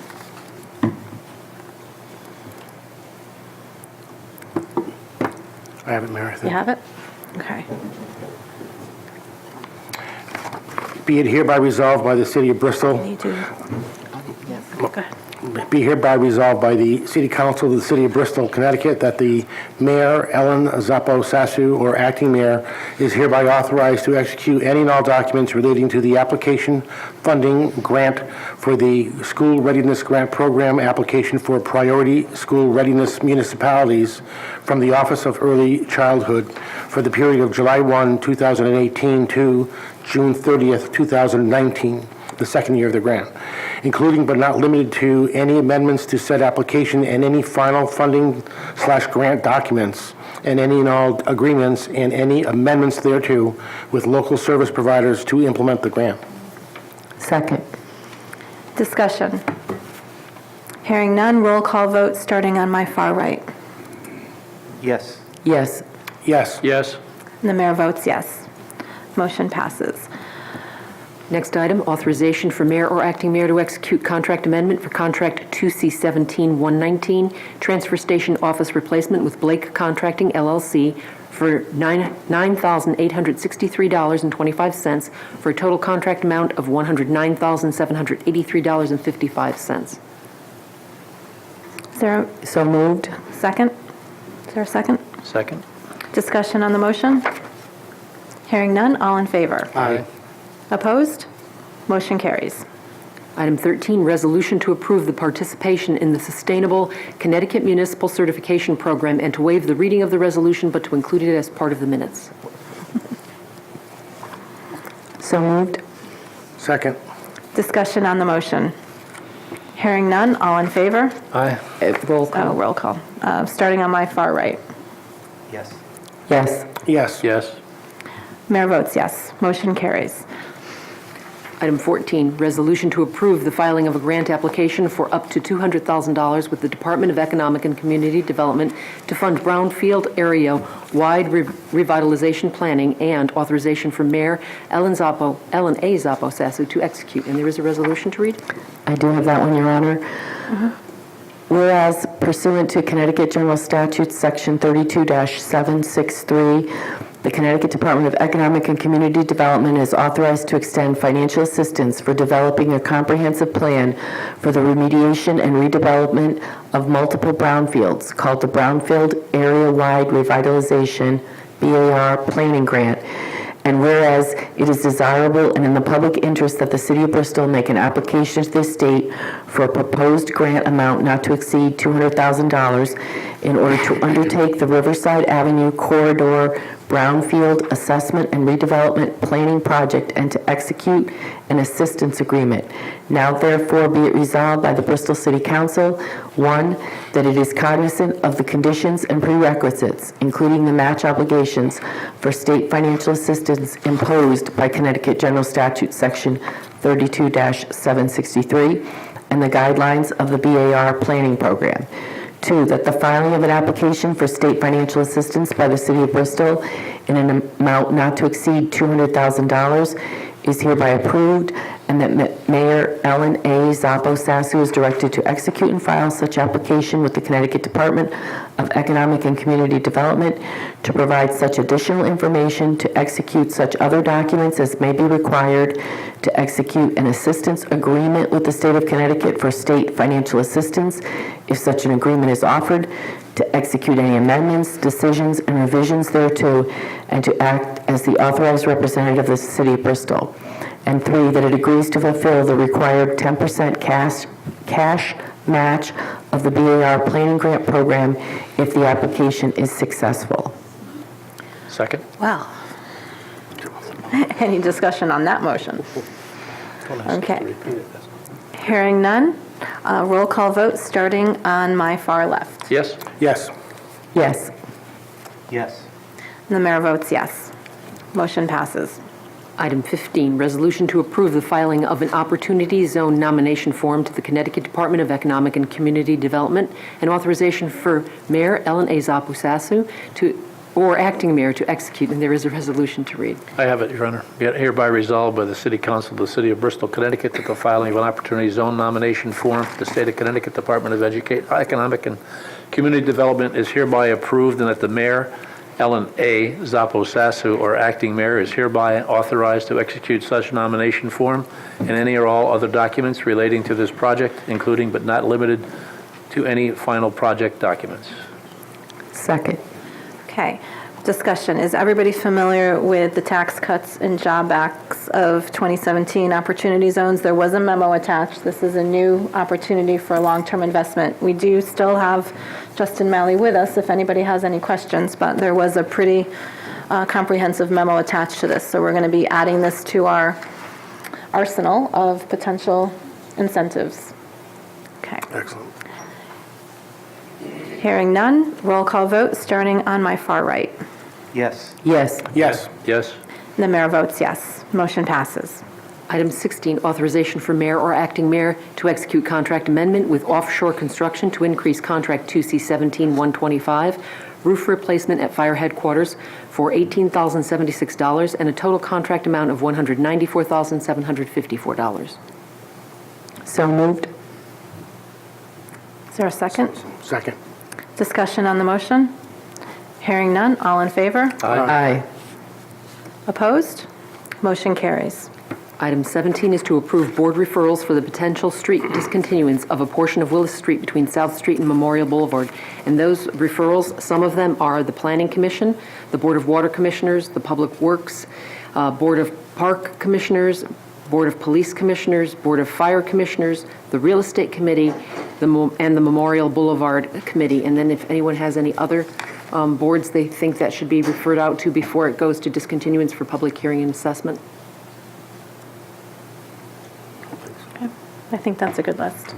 I have it, Mayor. You have it? Okay. Be it hereby resolved by the City of Bristol. Need to. Yes, go ahead. Be hereby resolved by the City Council of the City of Bristol, Connecticut, that the Mayor, Ellen Zappo Sasu, or Acting Mayor, is hereby authorized to execute any and all documents relating to the application, funding, grant for the School Readiness Grant Program application for priority school readiness municipalities from the Office of Early Childhood for the period of July 1, 2018 to June 30th, 2019. The second year of the grant, including but not limited to any amendments to said application and any final funding/grant documents and any and all agreements and any amendments thereto with local service providers to implement the grant. Second. Discussion. Hearing none, roll call vote starting on my far right. Yes. Yes. Yes. Yes. And the mayor votes yes. Motion passes. Next item, authorization for mayor or acting mayor to execute contract amendment for contract 2C17-119, transfer station office replacement with Blake Contracting LLC for $9,863.25 for a total contract amount of $109,783.55. Is there So moved. a second? Is there a second? Second. Discussion on the motion? Hearing none, all in favor? Aye. Opposed? Motion carries. Item 13, resolution to approve the participation in the Sustainable Connecticut Municipal Certification Program and to waive the reading of the resolution, but to include it as part of the minutes. So moved. Second. Discussion on the motion. Hearing none, all in favor? Aye. Roll call. Oh, roll call. Starting on my far right. Yes. Yes. Yes. Yes. Mayor votes yes. Motion carries. Item 14, resolution to approve the filing of a grant application for up to $200,000 with the Department of Economic and Community Development to fund brownfield area-wide revitalization planning and authorization for Mayor Ellen A. Zoppo Sasu to execute. And there is a resolution to read? I do have that one, Your Honor. Whereas pursuant to Connecticut General Statutes, Section 32-763, the Connecticut Department of Economic and Community Development is authorized to extend financial assistance for developing a comprehensive plan for the remediation and redevelopment of multiple brownfields called the Brownfield Area-Wide Revitalization, BAR, Planning Grant. And whereas it is desirable and in the public interest that the City of Bristol make an application to the state for a proposed grant amount not to exceed $200,000 in order to undertake the Riverside Avenue Corridor Brownfield Assessment and Redevelopment Planning Project and to execute an assistance agreement. Now therefore be it resolved by the Bristol City Council, 1, that it is cognizant of the conditions and prerequisites, including the match obligations for state financial assistance imposed by Connecticut General Statute Section 32-763 and the guidelines of the BAR Planning Program. 2, that the filing of an application for state financial assistance by the City of Bristol in an amount not to exceed $200,000 is hereby approved, and that Mayor Ellen A. Zoppo Sasu is directed to execute and file such application with the Connecticut Department of Economic and Community Development to provide such additional information, to execute such other documents as may be required, to execute an assistance agreement with the state of Connecticut for state financial assistance, if such an agreement is offered, to execute any amendments, decisions, and revisions thereto, and to act as the authorized representative of the City of Bristol. And 3, that it agrees to fulfill the required 10% cash match of the BAR Planning Grant Program if the application is successful. Second? Wow. Any discussion on that motion? Okay. Hearing none, roll call vote starting on my far left. Yes? Yes. Yes. Yes. And the mayor votes yes. Motion passes. Item 15, resolution to approve the filing of an Opportunity Zone nomination form to the Connecticut Department of Economic and Community Development and authorization for Mayor Ellen A. Zoppo Sasu or acting mayor to execute, and there is a resolution to read. I have it, Your Honor. Be it hereby resolved by the City Council of the City of Bristol, Connecticut, that the filing of an Opportunity Zone nomination form for the State of Connecticut Department of Economic and Community Development is hereby approved, and that the Mayor, Ellen A. Zoppo Sasu, or acting mayor, is hereby authorized to execute such nomination form and any or all other documents relating to this project, including but not limited to any final project documents. Second. Okay. Discussion. Is everybody familiar with the Tax Cuts and Job Acts of 2017 Opportunity Zones? There was a memo attached. This is a new opportunity for long-term investment. We do still have Justin Malley with us if anybody has any questions, but there was a pretty comprehensive memo attached to this. So we're going to be adding this to our arsenal of potential incentives. Okay. Excellent. Hearing none, roll call vote starting on my far right. Yes. Yes. Yes. Yes? The mayor votes yes. Motion passes. Item 16, authorization for mayor or acting mayor to execute contract amendment with Offshore Construction to increase contract 2C17-125, roof replacement at fire headquarters for $18,076 and a total contract amount of $194,754. So moved. Is there a second? Second. Discussion on the motion? Hearing none, all in favor? Aye. Opposed? Motion carries. Item 17 is to approve board referrals for the potential street discontinuance of a portion of Willis Street between South Street and Memorial Boulevard. And those referrals, some of them are the Planning Commission, the Board of Water Commissioners, the Public Works, Board of Park Commissioners, Board of Police Commissioners, Board of Fire Commissioners, the Real Estate Committee, and the Memorial Boulevard Committee. And then if anyone has any other boards they think that should be referred out to before it goes to discontinuance for public hearing and assessment. I think that's a good list.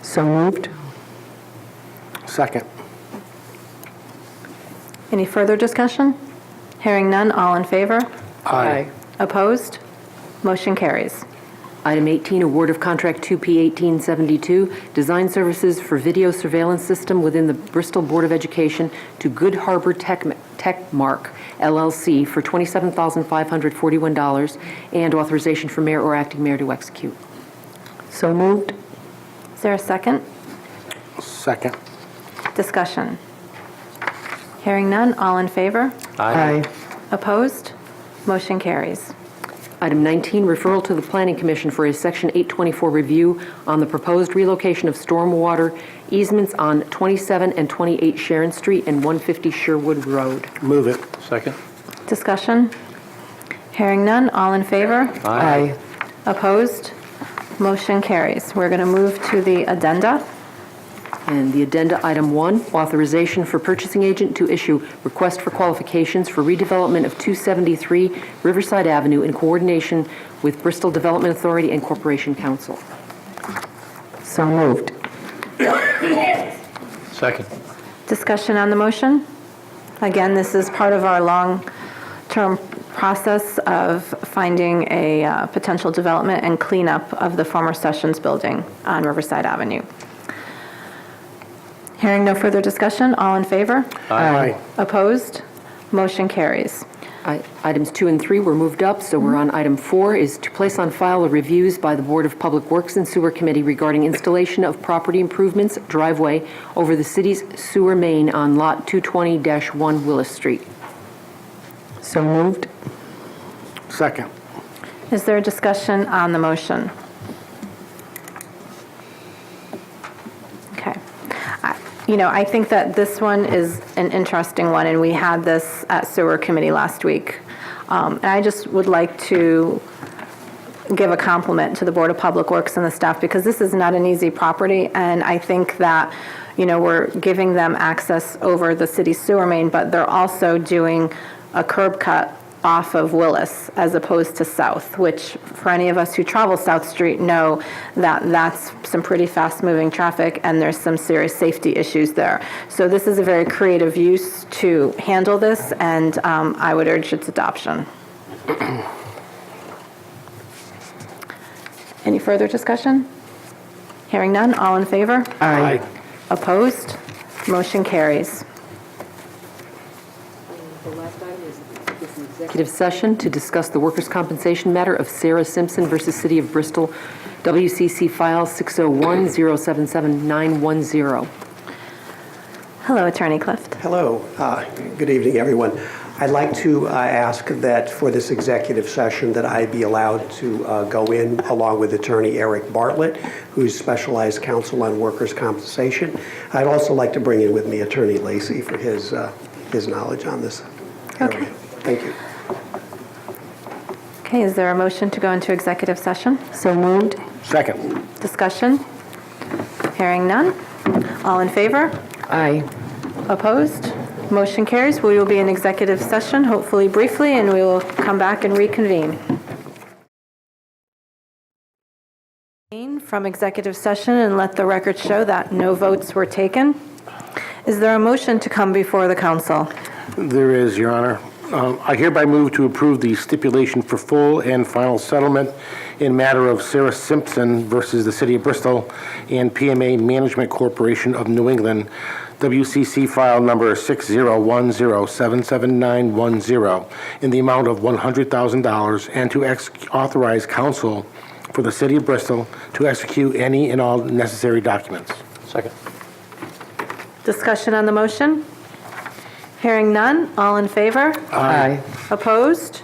So moved. Second. Any further discussion? Hearing none, all in favor? Aye. Opposed? Motion carries. Item 18, award of contract 2P1872, design services for video surveillance system within the Bristol Board of Education to Good Harbor Techmark LLC for $27,541, and authorization for mayor or acting mayor to execute. So moved. Is there a second? Second. Discussion. Hearing none, all in favor? Aye. Opposed? Motion carries. Item 19, referral to the Planning Commission for a Section 824 review on the proposed relocation of stormwater easements on 27 and 28 Sharon Street and 150 Sherwood Road. Move it. Second? Discussion. Hearing none, all in favor? Aye. Opposed? Motion carries. We're going to move to the addenda. And the addenda, item 1, authorization for purchasing agent to issue request for qualifications for redevelopment of 273 Riverside Avenue in coordination with Bristol Development Authority and Corporation Council. So moved. Second. Discussion on the motion. Again, this is part of our long-term process of finding a potential development and cleanup of the former Sessions Building on Riverside Avenue. Hearing no further discussion, all in favor? Aye. Opposed? Motion carries. Items 2 and 3 were moved up, so we're on item 4, is to place on file the reviews by the Board of Public Works and Sewer Committee regarding installation of property improvements driveway over the city's sewer main on Lot 220-1 Willis Street. So moved. Second. Is there a discussion on the motion? Okay. I think that this one is an interesting one, and we had this at Sewer Committee last week. And I just would like to give a compliment to the Board of Public Works and the staff, because this is not an easy property, and I think that, we're giving them access over the city's sewer main, but they're also doing a curb cut off of Willis as opposed to South, which for any of us who travel South Street know that that's some pretty fast-moving traffic and there's some serious safety issues there. So this is a very creative use to handle this, and I would urge its adoption. Any further discussion? Hearing none, all in favor? Aye. Opposed? Motion carries. The last item is an executive session to discuss the workers' compensation matter of Sarah Simpson versus City of Bristol, WCC file 601-077910. Hello, Attorney Clift. Hello. Good evening, everyone. I'd like to ask that for this executive session that I be allowed to go in along with Attorney Eric Bartlett, who's specialized counsel on workers' compensation. I'd also like to bring in with me Attorney Lacey for his knowledge on this area. Okay. Thank you. Okay, is there a motion to go into executive session? So moved. Second. Discussion? Hearing none. All in favor? Aye. Opposed? Motion carries. We will be in executive session, hopefully briefly, and we will come back and reconvene. From executive session, and let the record show that no votes were taken. Is there a motion to come before the council? There is, Your Honor. I hereby move to approve the stipulation for full and final settlement in matter of Sarah Simpson versus the City of Bristol and PMA Management Corporation of New England, WCC file number 601077910, in the amount of $100,000, and to authorize counsel for the City of Bristol to execute any and all necessary documents. Second. Discussion on the motion? Hearing none. All in favor? Aye. Opposed?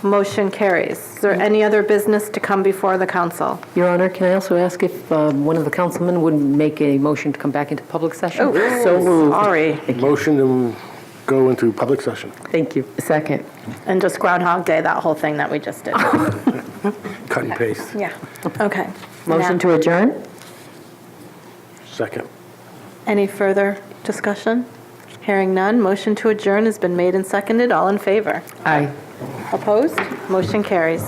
Motion carries. Is there any other business to come before the council? Your Honor, can I also ask if one of the councilmen would make a motion to come back into public session? Oh, so moved. Sorry. Motion to go into public session. Thank you. Second. And just Groundhog Day, that whole thing that we just did. Cut and paste. Yeah. Okay. Motion Now, to adjourn? Second. any further discussion? Hearing none, motion to adjourn has been made and seconded. All in favor? Aye. Opposed? Motion carries.